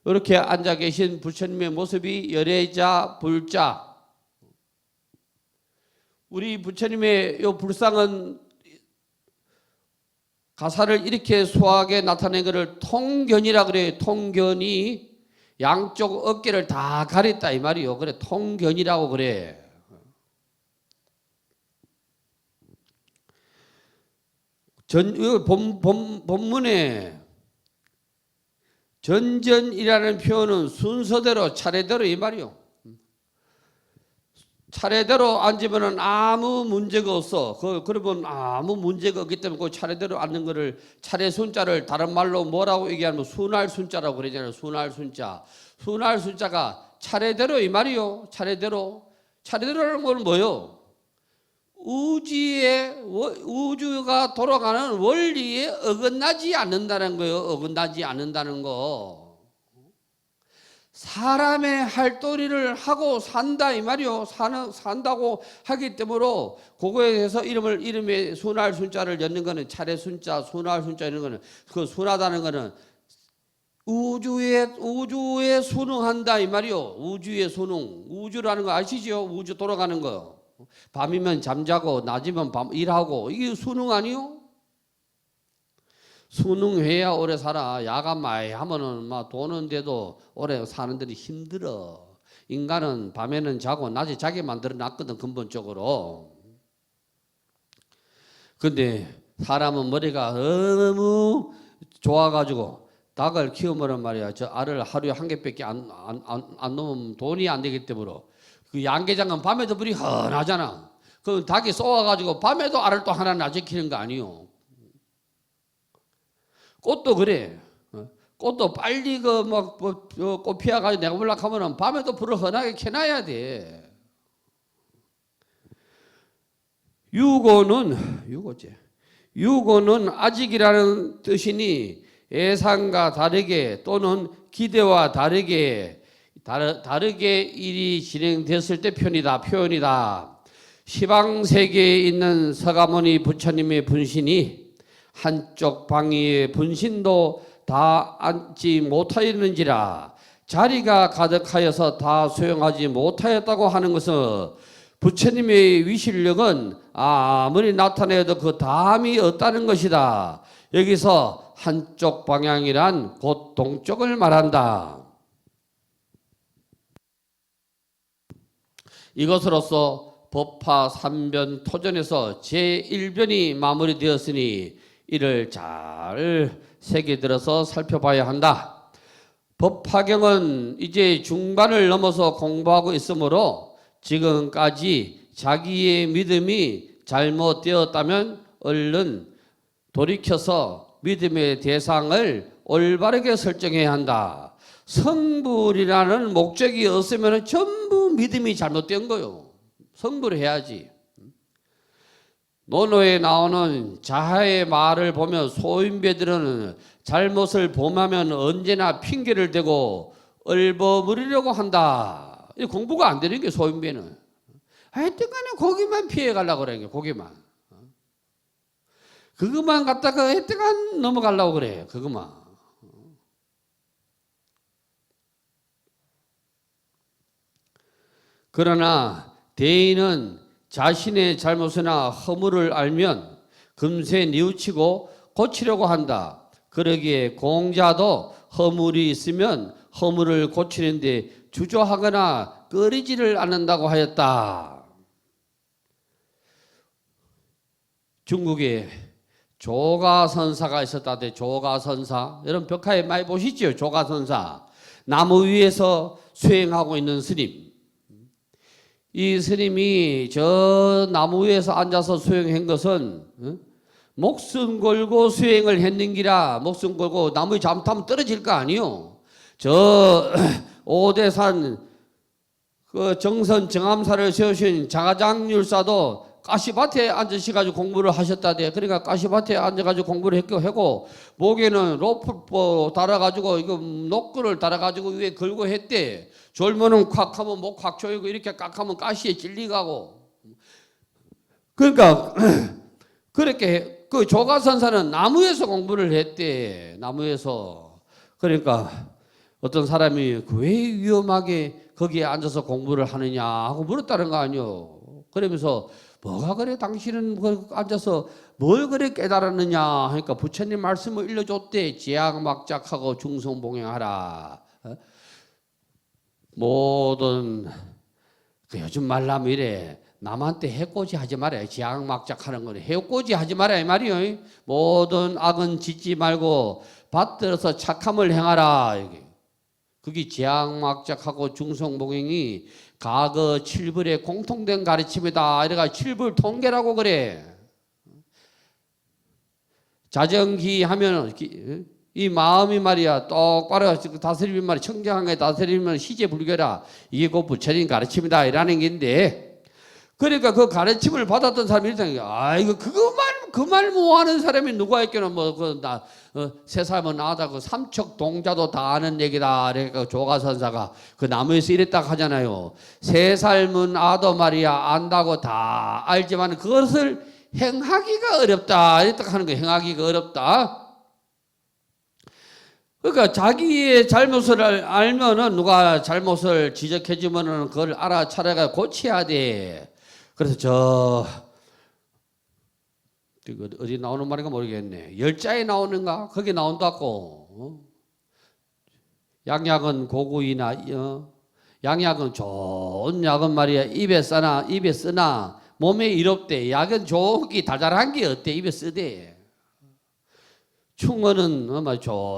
이렇게 앉아 계신 부처님의 모습이 열애자, 불자. 우리 부처님의 이 불상은 가사를 이렇게 수하게 나타낸 것을 통견이라 그래요. 통견이 양쪽 어깨를 다 가렸다 이 말이요. 그래 통견이라고 그래. 본문에 전전이라는 표현은 순서대로 차례대로 이 말이요. 차례대로 앉으면 아무 문제가 없어. 그러면 아무 문제가 없기 때문에 그 차례대로 앉는 거를 차례 순자를 다른 말로 뭐라고 얘기하면 순할 순자라고 그러잖아요. 순할 순자. 순할 순자가 차례대로 이 말이요. 차례대로. 차례대로라는 건 뭐요? 우주가 돌아가는 원리에 어긋나지 않는다는 거예요. 어긋나지 않는다는 거. 사람의 할 도리를 하고 산다 이 말이요. 산다고 하기 때문에 그거에 대해서 이름에 순할 순자를 엮는 거는 차례 순자, 순할 순자 이런 거는 그 순하다는 거는 우주에 순응한다 이 말이요. 우주에 순응. 우주라는 거 아시죠? 우주 돌아가는 거. 밤이면 잠자고 낮이면 일하고 이게 순응 아니요? 순응해야 오래 살아. 야간 많이 하면은 막 도는데도 오래 사는 들이 힘들어. 인간은 밤에는 자고 낮에 자게 만들어 놨거든 근본적으로. 근데 사람은 머리가 너무 좋아가지고 닭을 키우면 말이야. 저 알을 하루에 한 개밖에 안 놓으면 돈이 안 되기 때문에 그 양계장은 밤에도 불이 훤하잖아. 그 닭이 쏘아가지고 밤에도 알을 또 하나 낮에 키는 거 아니요. 꽃도 그래. 꽃도 빨리 꽃 피어가지고 내가 올라가면은 밤에도 불을 훤하게 켜놔야 돼. 유고는 아직이라는 뜻이니 예상과 다르게 또는 기대와 다르게 일이 진행됐을 때 표현이다. 시방세계에 있는 서가모니 부처님의 분신이 한쪽 방위의 분신도 다 앉지 못하였는지라 자리가 가득하여서 다 수용하지 못하였다고 하는 것은 부처님의 위실력은 아무리 나타내도 그 다음이 없다는 것이다. 여기서 한쪽 방향이란 곧 동쪽을 말한다. 이것으로서 법화 3변 토전에서 제1변이 마무리되었으니 이를 잘 새겨들어서 살펴봐야 한다. 법화경은 이제 중반을 넘어서 공부하고 있으므로 지금까지 자기의 믿음이 잘못되었다면 얼른 돌이켜서 믿음의 대상을 올바르게 설정해야 한다. 성불이라는 목적이 없으면 전부 믿음이 잘못된 거요. 성불을 해야지. 논어에 나오는 자하의 말을 보면 소인배들은 잘못을 범하면 언제나 핑계를 대고 얼버무리려고 한다. 공부가 안 되는 게 소인배는. 하여튼간에 거기만 피해 가려고 그러는 게 거기만. 그것만 갖다가 하여튼간 넘어가려고 그래. 그것만. 그러나 대인은 자신의 잘못이나 허물을 알면 금세 뉘우치고 고치려고 한다. 그러기에 공자도 허물이 있으면 허물을 고치는데 주저하거나 꺼리지를 않는다고 하였다. 중국에 조가선사가 있었다대. 조가선사. 여러분 벽화에 많이 보시죠? 조가선사. 나무 위에서 수행하고 있는 스님. 이 스님이 저 나무 위에서 앉아서 수행한 것은 목숨 걸고 수행을 했는기라. 목숨 걸고 나무에 잘못하면 떨어질 거 아니요. 저 오대산 그 정선 정암사를 세우신 자가장률사도 가시밭에 앉으셔가지고 공부를 하셨다대. 그러니까 가시밭에 앉아가지고 공부를 하고 목에는 로프 달아가지고 이거 노끈을 달아가지고 위에 걸고 했대. 졸면은 콱 하면 목 콱 조이고 이렇게 깍 하면 가시에 찔리가고. 그러니까 그렇게 그 조가선사는 나무에서 공부를 했대. 나무에서. 그러니까 어떤 사람이 왜 위험하게 거기에 앉아서 공부를 하느냐 하고 물었다는 거 아니요. 그러면서 뭐가 그래 당신은 앉아서 뭘 그래 깨달았느냐 하니까 부처님 말씀을 일러줬대. 지향막작하고 중성봉행하라. 모든 그 요즘 말라면 이래. 남한테 해코지 하지 말아요. 지향막작하는 거는 해코지 하지 말아요 이 말이요. 모든 악은 짓지 말고 받들어서 착함을 행하라. 이게. 그게 지향막작하고 중성봉행이 과거 칠불의 공통된 가르침이다. 이래가 칠불 통계라고 그래. 자정기 하면 이 마음이 말이야 똑바로 다스리면 말이야 청정하게 다스리면 시제불교라. 이게 그 부처님 가르침이다 이라는 게인데, 그러니까 그 가르침을 받았던 사람이 이렇게 이거 그 말 못하는 사람이 누가 있겠노. 세 살은 나다 그 삼척 동자도 다 아는 얘기다. 그러니까 조가선사가 그 나무에서 이랬다 하잖아요. 세 살은 아도 말이야 안다고 다 알지만 그것을 행하기가 어렵다. 이랬다 하는 거. 행하기가 어렵다. 그러니까 자기의 잘못을 알면은 누가 잘못을 지적해주면은 그걸 알아차려가 고쳐야 돼. 그래서 이거 어디 나오는 말인가 모르겠네. 열자에 나오는가? 거기 나온다고. 양약은 고구이나 양약은 좋은 약은 말이야 입에 쓰나 몸에 이롭대. 약은 좋기 달달한 게 어때? 입에 쓰대. 충고는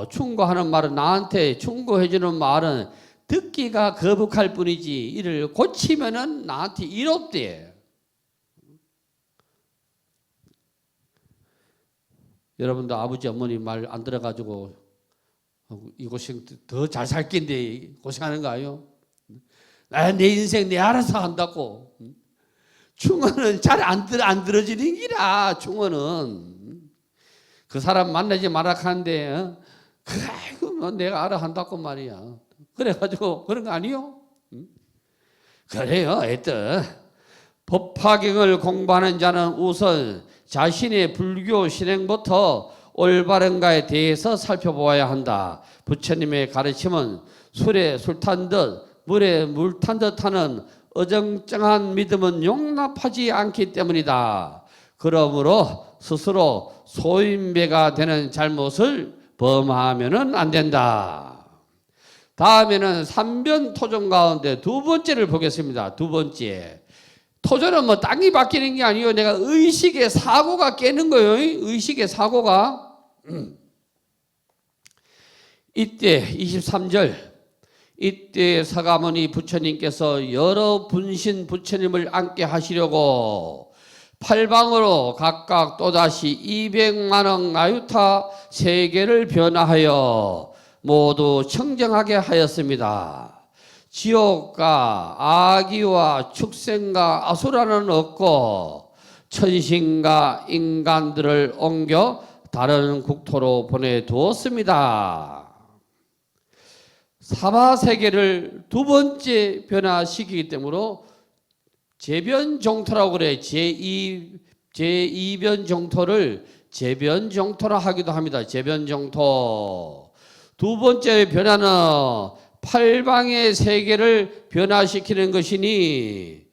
충고하는 말은 나한테 충고해주는 말은 듣기가 거북할 뿐이지 이를 고치면은 나한테 이롭대. 여러분도 아버지 어머니 말 안 들어가지고 이 고생 더 잘 살 낀데 고생하는 거 아니요? 내 인생 내 알아서 한다고. 충어는 잘 안 들어지는 기라. 충어는 그 사람 만나지 마라 하는데 뭐 내가 알아 한다고 말이야. 그래가지고 그런 거 아니요? 그래요. 하여튼 법화경을 공부하는 자는 우선 자신의 불교 신행부터 올바른가에 대해서 살펴보아야 한다. 부처님의 가르침은 술에 술 탄 듯 물에 물 탄 듯하는 어정쩡한 믿음은 용납하지 않기 때문이다. 그러므로 스스로 소인배가 되는 잘못을 범하면은 안 된다. 다음에는 삼변토종 가운데 두 번째를 보겠습니다. 두 번째. 토전은 뭐 땅이 바뀌는 게 아니에요. 내가 의식의 사고가 깨는 거예요. 의식의 사고가. 이때 23절 이때 사가모니 부처님께서 여러 분신 부처님을 앉게 하시려고 팔방으로 각각 또다시 200만원 아유타 세계를 변화하여 모두 청정하게 하였습니다. 지옥과 아기와 축생과 아수라는 없고 천신과 인간들을 옮겨 다른 국토로 보내두었습니다. 사바세계를 두 번째 변화시키기 때문에 재변종토라고 그래. 제2변종토를 재변종토라 하기도 합니다. 재변종토. 두 번째 변화는 팔방의 세계를 변화시키는 것이니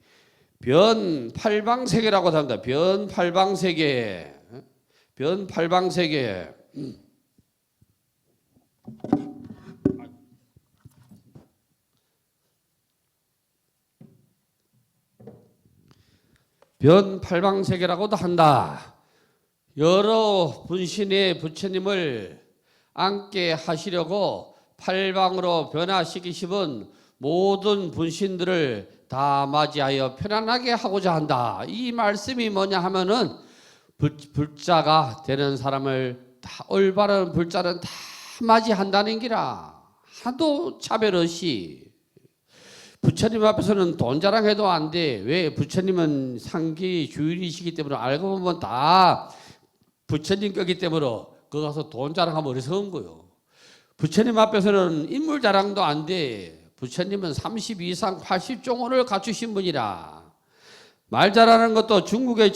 변팔방세계라고 합니다. 변팔방세계. 변팔방세계. 변팔방세계라고도 한다. 여러 분신의 부처님을 앉게 하시려고 팔방으로 변화시키시면 모든 분신들을 다 맞이하여 편안하게 하고자 한다. 이 말씀이 뭐냐 하면은 불자가 되는 사람을 다 올바른 불자는 다 맞이한다는 기라. 하도 차별 없이 부처님 앞에서는 돈 자랑해도 안 돼. 왜? 부처님은 상기 주일이시기 때문에 알고 보면 다 부처님 거기 때문에 거기 가서 돈 자랑하면 어리석은 거요. 부처님 앞에서는 인물 자랑도 안 돼. 부처님은 30 이상 80종원을 갖추신 분이라. 말 잘하는 것도 중국에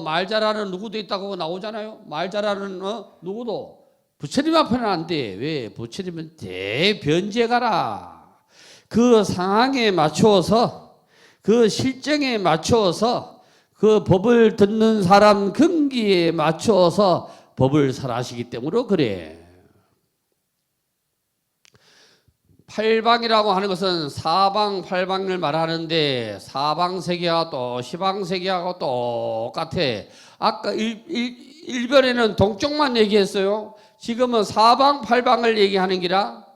말 잘하는 누구도 있다고 나오잖아요. 말 잘하는 누구도 부처님 앞에는 안 돼. 왜? 부처님은 대변제가라. 그 상황에 맞추어서 그 실정에 맞추어서 그 법을 듣는 사람 금기에 맞추어서 법을 설하시기 때문에 그래. 팔방이라고 하는 것은 사방 팔방을 말하는데 사방세계와 또 시방세계하고 똑같아. 아까 1변에는 동쪽만 얘기했어요. 지금은 사방 팔방을 얘기하는 기라.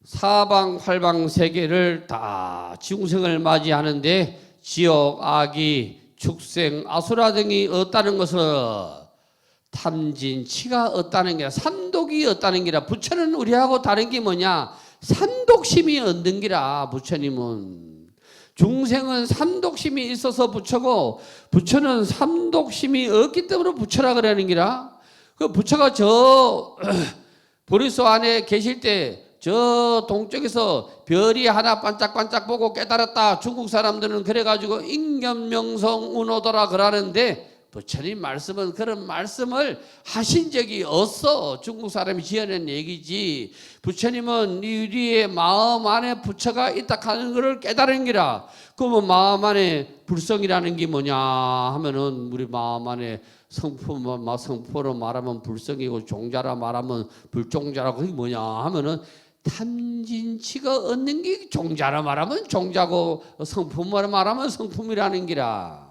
사방 팔방 세계를 다 중생을 맞이하는데 지옥, 악이, 축생, 아수라 등이 없다는 것은 탐진치가 없다는 게라, 산독이 없다는 게라. 부처는 우리하고 다른 게 뭐냐? 산독심이 없는 기라. 부처님은 중생은 산독심이 있어서 부처고 부처는 산독심이 없기 때문에 부처라 그러는 기라. 그 부처가 저 보리수 안에 계실 때 저 동쪽에서 별이 하나 반짝반짝 보고 깨달았다. 중국 사람들은 그래가지고 인견명성 운오더라 그러는데 부처님 말씀은 그런 말씀을 하신 적이 없어. 중국 사람이 지어낸 얘기지. 부처님은 우리의 마음 안에 부처가 있다 하는 것을 깨달은 기라. 그러면 마음 안에 불성이라는 게 뭐냐 하면은 우리 마음 안에 성품으로 말하면 불성이고 종자라 말하면 불종자라고. 그게 뭐냐 하면은 탐진치가 얻는 게 종자라 말하면 종자고 성품으로 말하면 성품이라는 기라.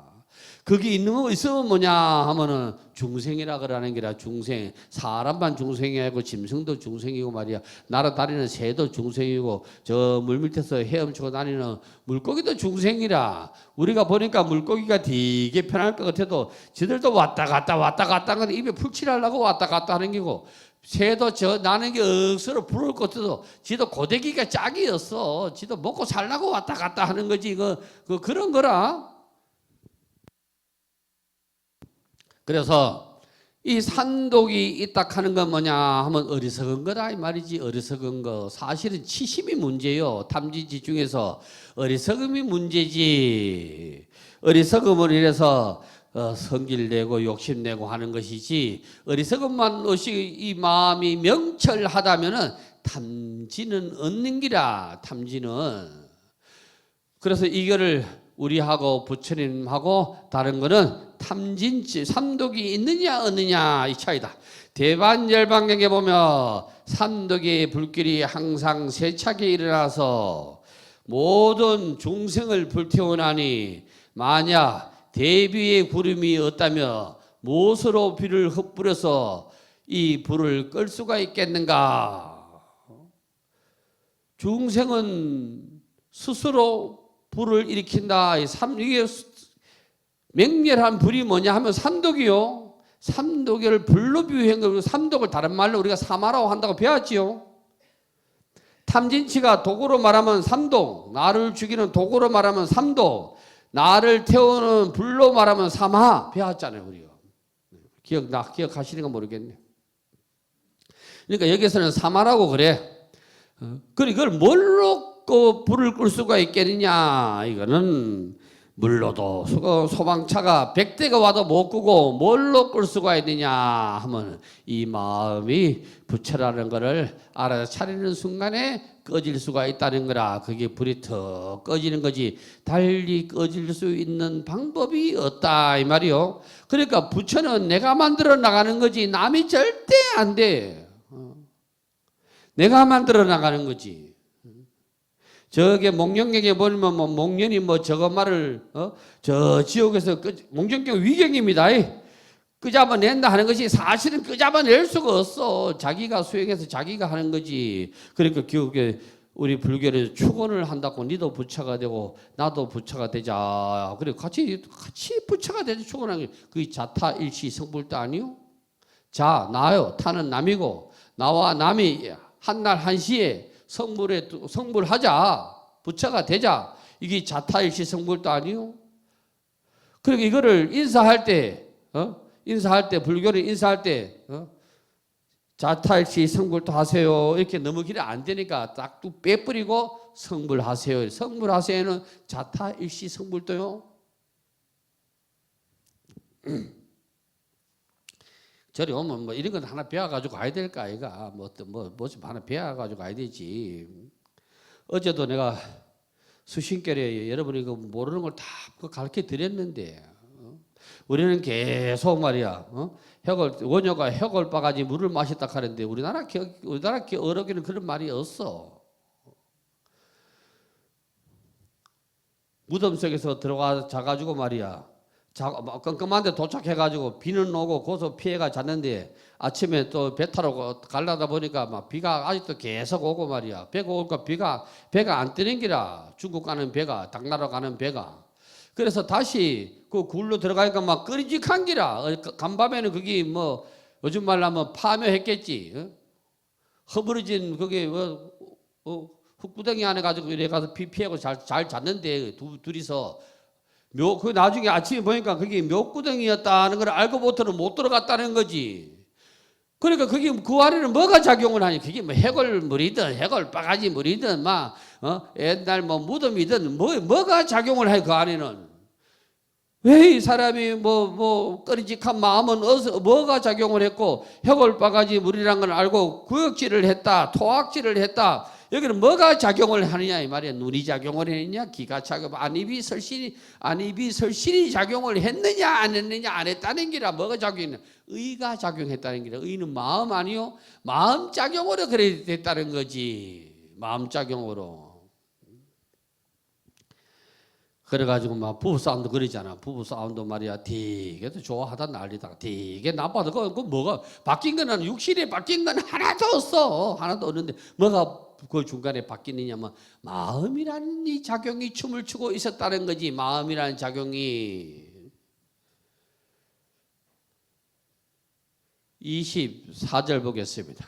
그게 있는 거 있으면 뭐냐 하면은 중생이라 그러는 기라. 중생. 사람만 중생이 아니고 짐승도 중생이고 말이야. 날아다니는 새도 중생이고 저 물 밑에서 헤엄치고 다니는 물고기도 중생이라. 우리가 보니까 물고기가 되게 편할 것 같아도 지들도 왔다 갔다 하는 입에 풀칠하려고 왔다 갔다 하는 게고, 새도 저 나는 게 억수로 부러울 것 같아도 지도 고데기가 짝이었어. 지도 먹고 살라고 왔다 갔다 하는 거지. 그런 거라. 그래서 이 산독이 있다 하는 건 뭐냐 하면 어리석은 거다 이 말이지. 어리석은 거. 사실은 치심이 문제요. 탐진치 중에서 어리석음이 문제지. 어리석음을 이래서 성질내고 욕심내고 하는 것이지, 어리석음만 없이 이 마음이 명철하다면은 탐지는 없는 기라. 탐지는. 그래서 이거를 우리하고 부처님하고 다른 거는 탐진치, 삼독이 있느냐 없느냐 이 차이다. 대반열반경에 보면 삼독의 불길이 항상 세차게 일어나서 모든 중생을 불태우나니 만약 대비의 구름이 없다며 무엇으로 비를 흩뿌려서 이 불을 끌 수가 있겠는가? 중생은 스스로 불을 일으킨다. 이게 맹렬한 불이 뭐냐 하면 삼독이요. 삼독을 불로 비유한 거고, 삼독을 다른 말로 우리가 사마라고 한다고 배웠지요. 탐진치가 독으로 말하면 삼독, 나를 죽이는 독으로 말하면 삼독, 나를 태우는 불로 말하면 사마 배웠잖아요, 우리가. 기억하시는가 모르겠네. 그러니까 여기서는 사마라고 그래. 그걸 뭘로 불을 끌 수가 있겠느냐? 이거는 물로도 소방차가 100대가 와도 못 끄고 뭘로 끌 수가 있느냐 하면 이 마음이 부처라는 것을 알아차리는 순간에 꺼질 수가 있다는 거라. 그게 불이 더 꺼지는 거지 달리 꺼질 수 있는 방법이 없다 이 말이요. 그러니까 부처는 내가 만들어 나가는 거지 남이 절대 안 돼. 내가 만들어 나가는 거지. 저게 목련경에 보면 뭐 목련이 뭐 저거 말을 저 지옥에서 목련경 위경입니다. 끄잡아낸다 하는 것이 사실은 끄잡아낼 수가 없어. 자기가 수행해서 자기가 하는 거지. 그러니까 결국에 우리 불교는 축원을 한다고 니도 부처가 되고 나도 부처가 되자. 그래 같이 부처가 되자 축원하는 게 그게 자타 일시 성불도 아니요. 자 나요 타는 남이고 나와 남이 한날 한시에 성불하자. 부처가 되자. 이게 자타일시 성불도 아니요. 그러니까 이거를 인사할 때, 인사할 때, 불교를 인사할 때, 자타일시 성불도 하세요. 이렇게 너무 길이 안 되니까 딱 뚝 빼버리고 성불하세요. 성불하세요는 자타일시 성불도요. 저리 오면 뭐 이런 건 하나 배워가지고 가야 될까 아이가 뭐좀 하나 배워가지고 가야 되지. 어제도 내가 수신결에 여러분이 그 모르는 걸 다 가르쳐 드렸는데 우리는 계속 말이야 원효가 혁을 빠가지 물을 마셨다 하는데 우리나라 어록에는 그런 말이 없어. 무덤 속에서 들어가 자가지고 말이야. 끔끔한데 도착해가지고 비는 오고 고소 피해가 잤는데 아침에 또 배 타러 가려다 보니까 막 비가 아직도 계속 오고 말이야. 배가 오니까 배가 안 뜨는 기라. 중국 가는 배가, 당나라 가는 배가. 그래서 다시 그 굴로 들어가니까 막 끄리직한 기라. 간밤에는 그게 뭐 요즘 말로 하면 파묘했겠지. 허브러진 그게 흙구덩이 안에 가지고 이래 가서 비 피하고 잘 잤는데 둘이서 그 나중에 아침에 보니까 그게 묘구덩이였다는 걸 알고부터는 못 들어갔다는 거지. 그러니까 그게 그 안에는 뭐가 작용을 하니? 그게 뭐 해골물이든 해골바가지 물이든 막 옛날 뭐 무덤이든 뭐가 작용을 해 그 안에는? 왜 이 사람이 뭐 꺼리직한 마음은 어디서 뭐가 작용을 했고 해골바가지 물이란 걸 알고 구역질을 했다, 토악질을 했다. 여기는 뭐가 작용을 하느냐 이 말이야. 눈이 작용을 했느냐, 귀가 작용, 안입이 설신이 작용을 했느냐 안 했느냐 안 했다는 기라. 뭐가 작용했냐? 의가 작용했다는 기라. 의는 마음 아니요? 마음 작용으로 그래 됐다는 거지. 마음 작용으로. 그래가지고 막 부부싸움도 그러잖아. 부부싸움도 말이야. 되게 좋아하다 난리다. 되게 나빠도 그 뭐가 바뀐 거는 육신이 바뀐 건 하나도 없어. 하나도 없는데 뭐가 그 중간에 바뀌느냐면 마음이라는 이 작용이 춤을 추고 있었다는 거지. 마음이라는 작용이. 24절 보겠습니다.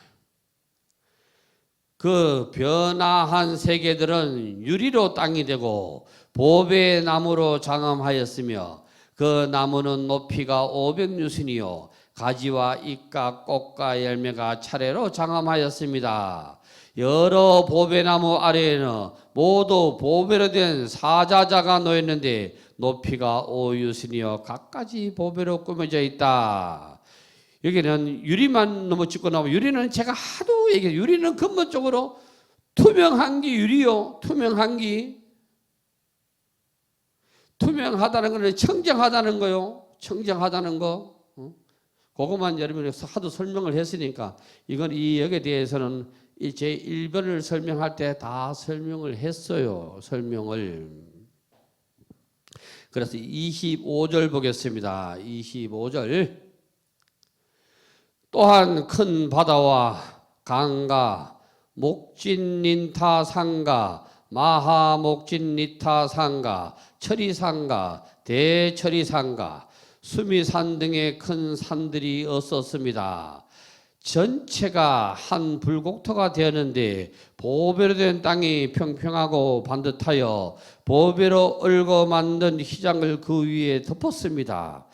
그 변화한 세계들은 유리로 땅이 되고 보배 나무로 장엄하였으며 그 나무는 높이가 500유순이요 가지와 잎과 꽃과 열매가 차례로 장엄하였습니다. 여러 보배나무 아래에는 모두 보배로 된 사자자가 놓였는데 높이가 5유순이요 각가지 보배로 꾸며져 있다. 여기는 유리만 너무 찍고 나오면 유리는 제가 하도 얘기해요. 유리는 근본적으로 투명한 게 유리요. 투명한 게. 투명하다는 거는 청정하다는 거요. 청정하다는 거. 그것만 여러분이 하도 설명을 했으니까 이건 이 역에 대해서는 제 1번을 설명할 때 다 설명을 했어요. 설명을. 그래서 25절 보겠습니다. 25절. 또한 큰 바다와 강가, 목진닌타 상가, 마하목진니타 상가, 철이상가, 대철이상가, 수미산 등의 큰 산들이 없었습니다. 전체가 한 불국토가 되었는데 보배로 된 땅이 평평하고 반듯하여 보배로 얽어 만든 휘장을 그 위에 덮었습니다.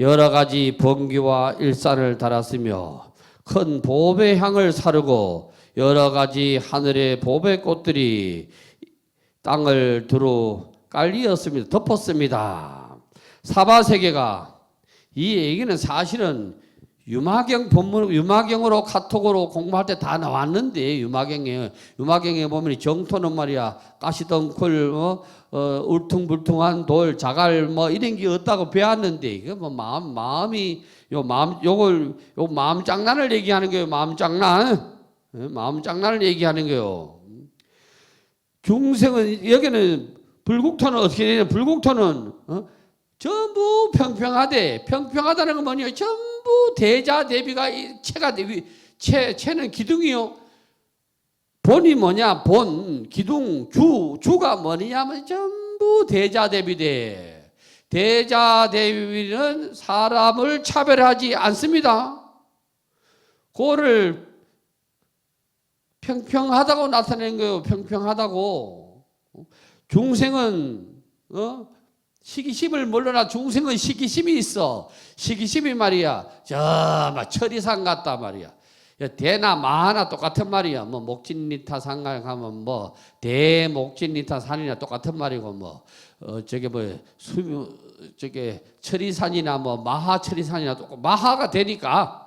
여러 가지 번기와 일산을 달았으며 큰 보배 향을 사르고 여러 가지 하늘의 보배 꽃들이 땅을 두루 깔리었습니다. 덮었습니다. 사바세계가 이 얘기는 사실은 유마경으로 카톡으로 공부할 때 다 나왔는데 유마경에 보면 정토는 말이야 가시덩굴 울퉁불퉁한 돌 자갈 뭐 이런 게 없다고 배웠는데 이거 뭐 마음이 요 마음 장난을 얘기하는 거예요. 마음 장난을 얘기하는 거예요. 중생은 여기는 불국토는 어떻게 되냐? 불국토는 전부 평평하대. 평평하다는 건 뭐냐? 전부 대자 대비가 체는 기둥이요. 본이 뭐냐? 본, 기둥, 주가 뭐냐면 전부 대자 대비대. 대자 대비는 사람을 차별하지 않습니다. 그거를 평평하다고 나타낸 거예요. 평평하다고. 중생은 시기심을 몰라라. 중생은 시기심이 있어. 시기심이 말이야. 막 천리산 같다 말이야. 대나 마하나 똑같은 말이야. 뭐 목진리타 산강 가면 뭐 대목진리타 산이나 똑같은 말이고 뭐 저게 천리산이나 뭐 마하 천리산이나 똑같고 마하가 되니까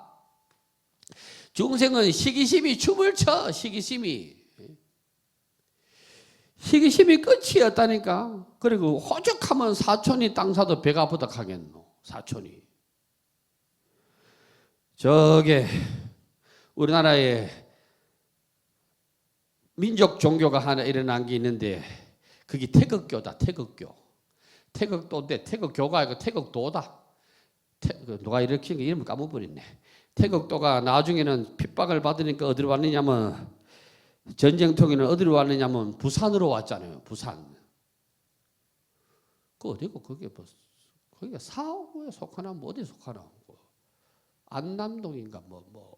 중생은 시기심이 춤을 춰. 시기심이 끝이 없다니까. 그리고 호적하면 사촌이 땅 사도 배가 부덕하겠노. 사촌이. 저게 우리나라에 민족 종교가 하나 일어난 게 있는데 그게 태극교다. 태극교. 태극도인데 태극교가 아니고 태극도다. 누가 일으킨 거 이름을 까먹어버렸네. 태극도가 나중에는 핍박을 받으니까 어디로 왔느냐면 전쟁통에는 어디로 왔느냐면 부산으로 왔잖아요. 부산. 그 어디고 그게 뭐 거기가 사호에 속하나 뭐 어디 속하나 안남동인가 뭐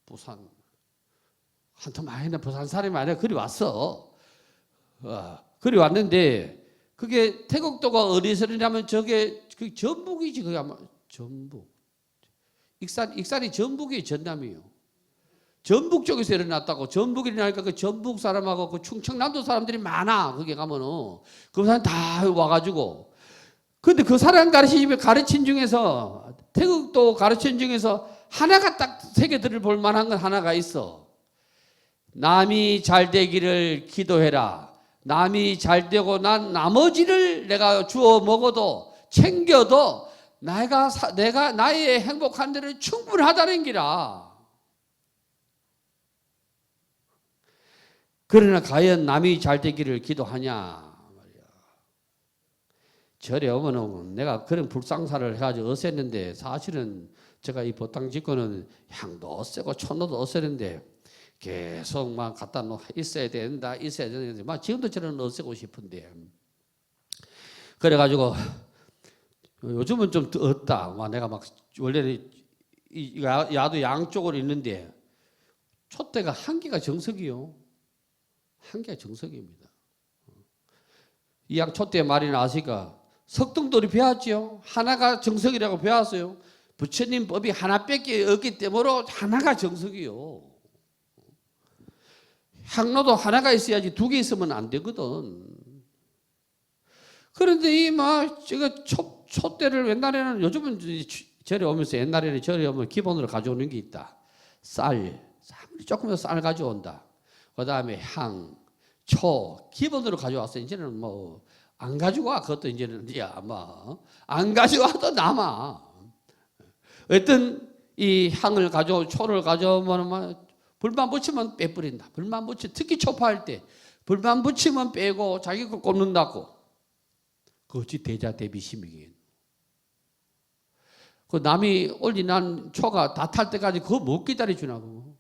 부산 한참 많이나 부산 사람이 아니라 그리 왔어. 그리 왔는데 그게 태극도가 어디서냐면 저게 그 전북이지. 그게 아마 전북. 익산이 전북이 전남이에요. 전북 쪽에서 일어났다고. 전북이 일어나니까 그 전북 사람하고 그 충청남도 사람들이 많아. 거기 가면은 그 사람 다 와가지고. 근데 그 사람 가르친 중에서 태극도 가르친 중에서 하나가 딱 세계들을 볼 만한 건 하나가 있어. 남이 잘 되기를 기도해라. 남이 잘 되고 난 나머지를 내가 주워 먹어도 챙겨도 내가 나의 행복한 데는 충분하다는 기라. 그러나 과연 남이 잘 되기를 기도하냐 말이야. 절에 오면은 내가 그런 불상사를 해가지고 어셌는데 사실은 제가 이 보탕 짓고는 향도 어세고 촌도도 어세는데 계속 막 갖다 있어야 된다 막 지금도 저는 어세고 싶은데 그래가지고 요즘은 좀 없다. 내가 막 원래는 야도 양쪽으로 있는데 촛대가 한 개가 정석이요. 한 개가 정석입니다. 이 양 촛대 말이나 아시까? 석등돌이 배웠죠. 하나가 정석이라고 배웠어요. 부처님 법이 하나밖에 없기 때문에 하나가 정석이요. 향로도 하나가 있어야지 두 개 있으면 안 되거든. 그런데 제가 촛대를 옛날에는 요즘은 절에 오면서 옛날에는 절에 오면 기본으로 가져오는 게 있다. 쌀, 조금 더 쌀 가져온다. 그 다음에 향, 초 기본으로 가져왔어. 이제는 뭐 안 가지고 와. 그것도 이제는 아마 안 가져와도 남아. 어떤 이 향을 초를 가져오면 불만 붙이면 빼버린다. 불만 붙이 특히 초파할 때 불만 붙이면 빼고 자기 거 꼽는다고. 그것이 대자대비심이긴. 그 남이 올리난 초가 다 탈 때까지 그거 못 기다려주나고.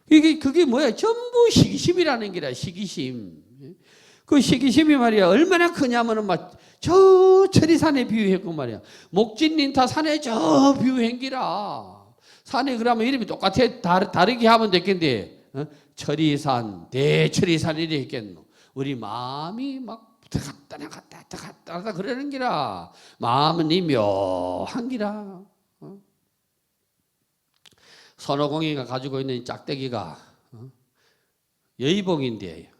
그게 뭐야? 전부 시기심이라는 게라. 시기심. 그 시기심이 말이야 얼마나 크냐면은 저 천리산에 비유했고 말이야. 목진린타 산에 저 비유행기라. 산에 그러면 이름이 똑같아 다르게 하면 됐겠는데 천리산 대천리산 이래 했겠노. 우리 마음이 막 갔다 나갔다 그러는 기라. 마음은 이 묘한 기라. 선호공이가 가지고 있는 이 짝대기가 여의봉인데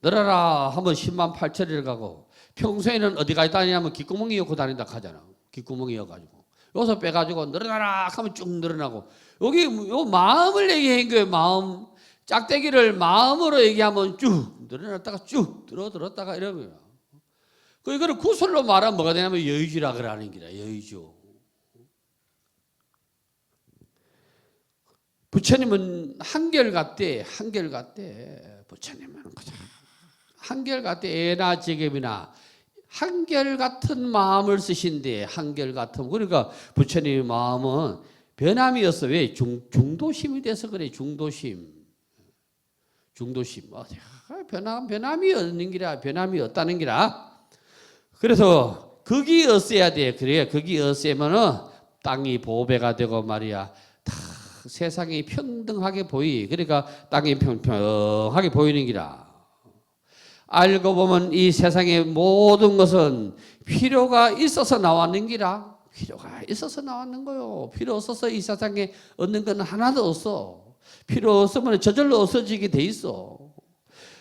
늘어라 하면 10만 8천리를 가고 평소에는 어디가 다니냐면 귓구멍이 엮고 다닌다 하잖아. 귓구멍이 엮어가지고 여기서 빼가지고 늘어나라 하면 쭉 늘어나고 여기 요 마음을 얘기한 거예요. 마음. 짝대기를 마음으로 얘기하면 쭉 늘어났다가 쭉 들었다가 이런 거예요. 이거를 구설로 말하면 뭐가 되냐면 여의주라 그러는 기라. 여의주. 부처님은 한결같대. 부처님은 한결같대. 애나 제ገብ이나 한결같은 마음을 쓰신대. 한결같은. 그러니까 부처님의 마음은 변함이 없어. 왜? 중도심이 돼서 그래. 중도심. 변함이 없는 기라. 변함이 없다는 기라. 그래서 거기 없어야 돼. 그래. 거기 없으면은 땅이 보배가 되고 말이야. 다 세상이 평등하게 보이. 그러니까 땅이 평평하게 보이는 기라. 알고 보면 이 세상의 모든 것은 필요가 있어서 나왔는 기라. 필요가 있어서 나왔는 거요. 필요 없어서 이 세상에 얻는 건 하나도 없어. 필요 없으면 저절로 없어지게 돼 있어.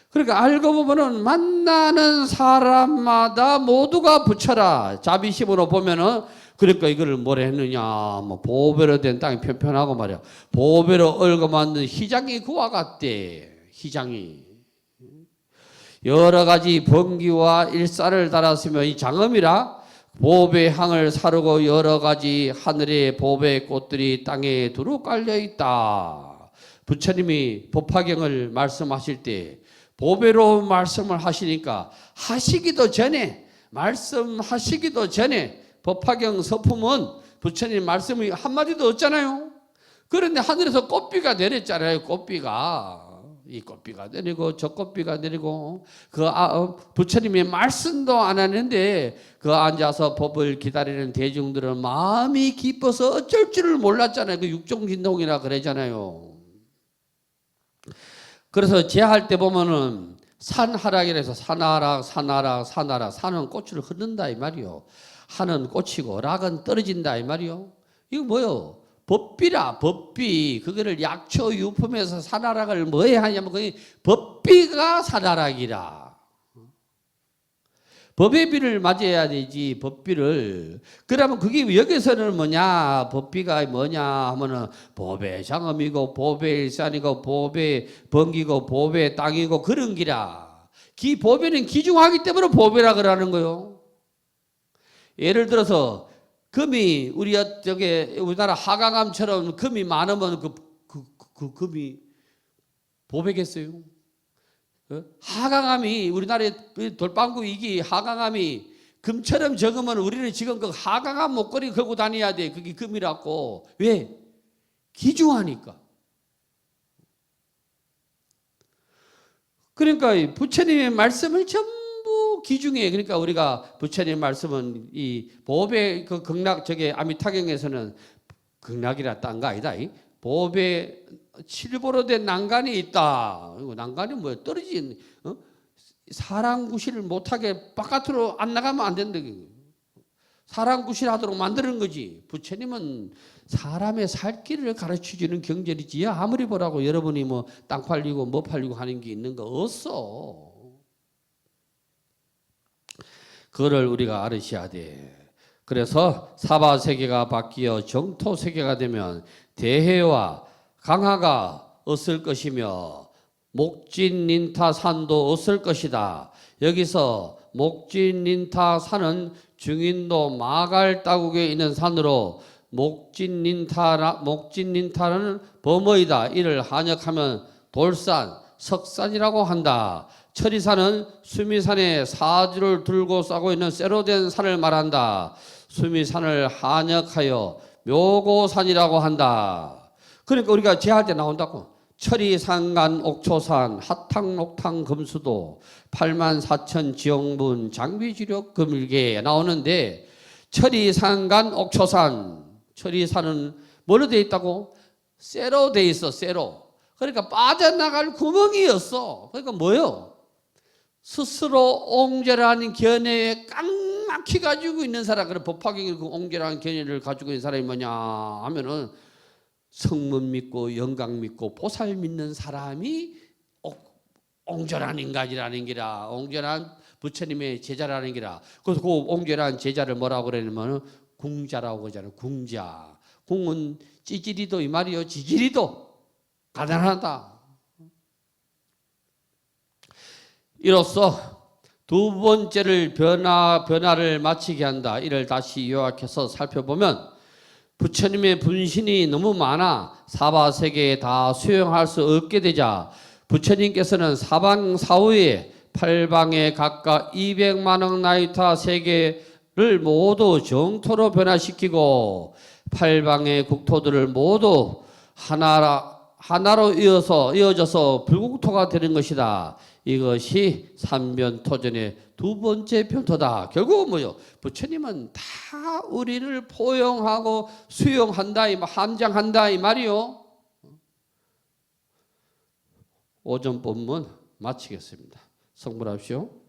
그러니까 알고 보면은 만나는 사람마다 모두가 부처라. 자비심으로 보면은 그러니까 이거를 뭐라 했느냐. 뭐 보배로 된 땅이 편편하고 말이야. 보배로 얽어 만든 희장이 그와 같대. 희장이. 여러 가지 번기와 일사를 달았으며 이 장엄이라 보배 향을 사르고 여러 가지 하늘의 보배 꽃들이 땅에 두루 깔려 있다. 부처님이 법화경을 말씀하실 때 보배로 말씀을 하시니까 하시기도 전에 말씀하시기도 전에 법화경 서품은 부처님 말씀이 한마디도 없잖아요. 그런데 하늘에서 꽃비가 내렸잖아요. 꽃비가. 이 꽃비가 내리고 저 꽃비가 내리고 부처님의 말씀도 안 하는데 그 앉아서 법을 기다리는 대중들은 마음이 기뻐서 어쩔 줄을 몰랐잖아요. 그 육종진동이라 그러잖아요. 그래서 제할 때 보면은 산하락이라 해서 산하락 산은 꽃을 흐른다 이 말이요. 하는 꽃이고 락은 떨어진다 이 말이요. 이거 뭐요? 법비라 법비. 그거를 약초 유품에서 산하락을 뭐에 하냐면 그게 법비가 산하락이라. 법의 비를 맞아야 되지 법비를. 그러면 그게 여기서는 뭐냐 법비가 뭐냐 하면은 보배 장엄이고 보배 일산이고 보배 번기고 보배 땅이고 그런 기라. 기 보배는 기중하기 때문에 보배라 그러는 거요. 예를 들어서 금이 우리나라 하강암처럼 금이 많으면 그 금이 보배겠어요? 하강암이 우리나라의 돌방구 이기 하강암이 금처럼 적으면 우리는 지금 그 하강암 목걸이 걸고 다녀야 돼. 그게 금이라고. 왜? 기중하니까. 그러니까 부처님의 말씀을 전부 기중해. 그러니까 우리가 부처님 말씀은 이 보배 그 극락 저게 아미타경에서는 극락이라 딴 거 아니다. 보배 칠보로 된 난간이 있다. 난간이 뭐야? 떨어진 사랑 구실을 못하게 바깥으로 안 나가면 안 된다. 사랑 구실하도록 만드는 거지. 부처님은 사람의 살 길을 가르쳐주는 경전이지. 아무리 보라고 여러분이 뭐 땅 팔리고 뭐 팔리고 하는 게 있는 거 없어. 그거를 우리가 알으셔야 돼. 그래서 사바세계가 바뀌어 정토세계가 되면 대해와 강하가 없을 것이며 목진닌타산도 없을 것이다. 여기서 목진닌타산은 중인도 마갈 따국에 있는 산으로 목진닌타는 범어이다. 이를 한역하면 돌산, 석산이라고 한다. 철이산은 수미산에 사주를 들고 싸고 있는 쇠로 된 산을 말한다. 수미산을 한역하여 묘고산이라고 한다. 그러니까 우리가 제할 때 나온다고. 철이산간 옥초산 하탕록탕 금수도 84,000 지용분 장비주력 금일계 나오는데 철이산간 옥초산 철이산은 뭐로 되어 있다고? 쇠로 되어 있어. 쇠로. 그러니까 빠져나갈 구멍이 없어. 그러니까 뭐요? 스스로 옹졸한 견해에 깡막히 가지고 있는 사람. 그래 법화경의 그 옹졸한 견해를 가지고 있는 사람이 뭐냐 하면은 성문 믿고 영광 믿고 보살 믿는 사람이 옹졸한 인간이라는 기라. 옹졸한 부처님의 제자라는 기라. 그래서 그 옹졸한 제자를 뭐라고 그러냐면 궁자라고 그러잖아요. 궁자. 궁은 찌질이도 이 말이요. 지질이도 가난하다. 이로써 두 번째를 변화를 마치게 한다. 이를 다시 요약해서 살펴보면 부처님의 분신이 너무 많아 사바세계에 다 수용할 수 없게 되자 부처님께서는 사방 사후에 팔방에 각각 200만억 나이타 세계를 모두 정토로 변화시키고 팔방의 국토들을 모두 하나로 이어져서 불국토가 되는 것이다. 이것이 삼변토전의 두 번째 변토다. 결국은 뭐요? 부처님은 다 우리를 포용하고 수용한다, 함장한다 이 말이요. 오전 본문 마치겠습니다. 성불합시오.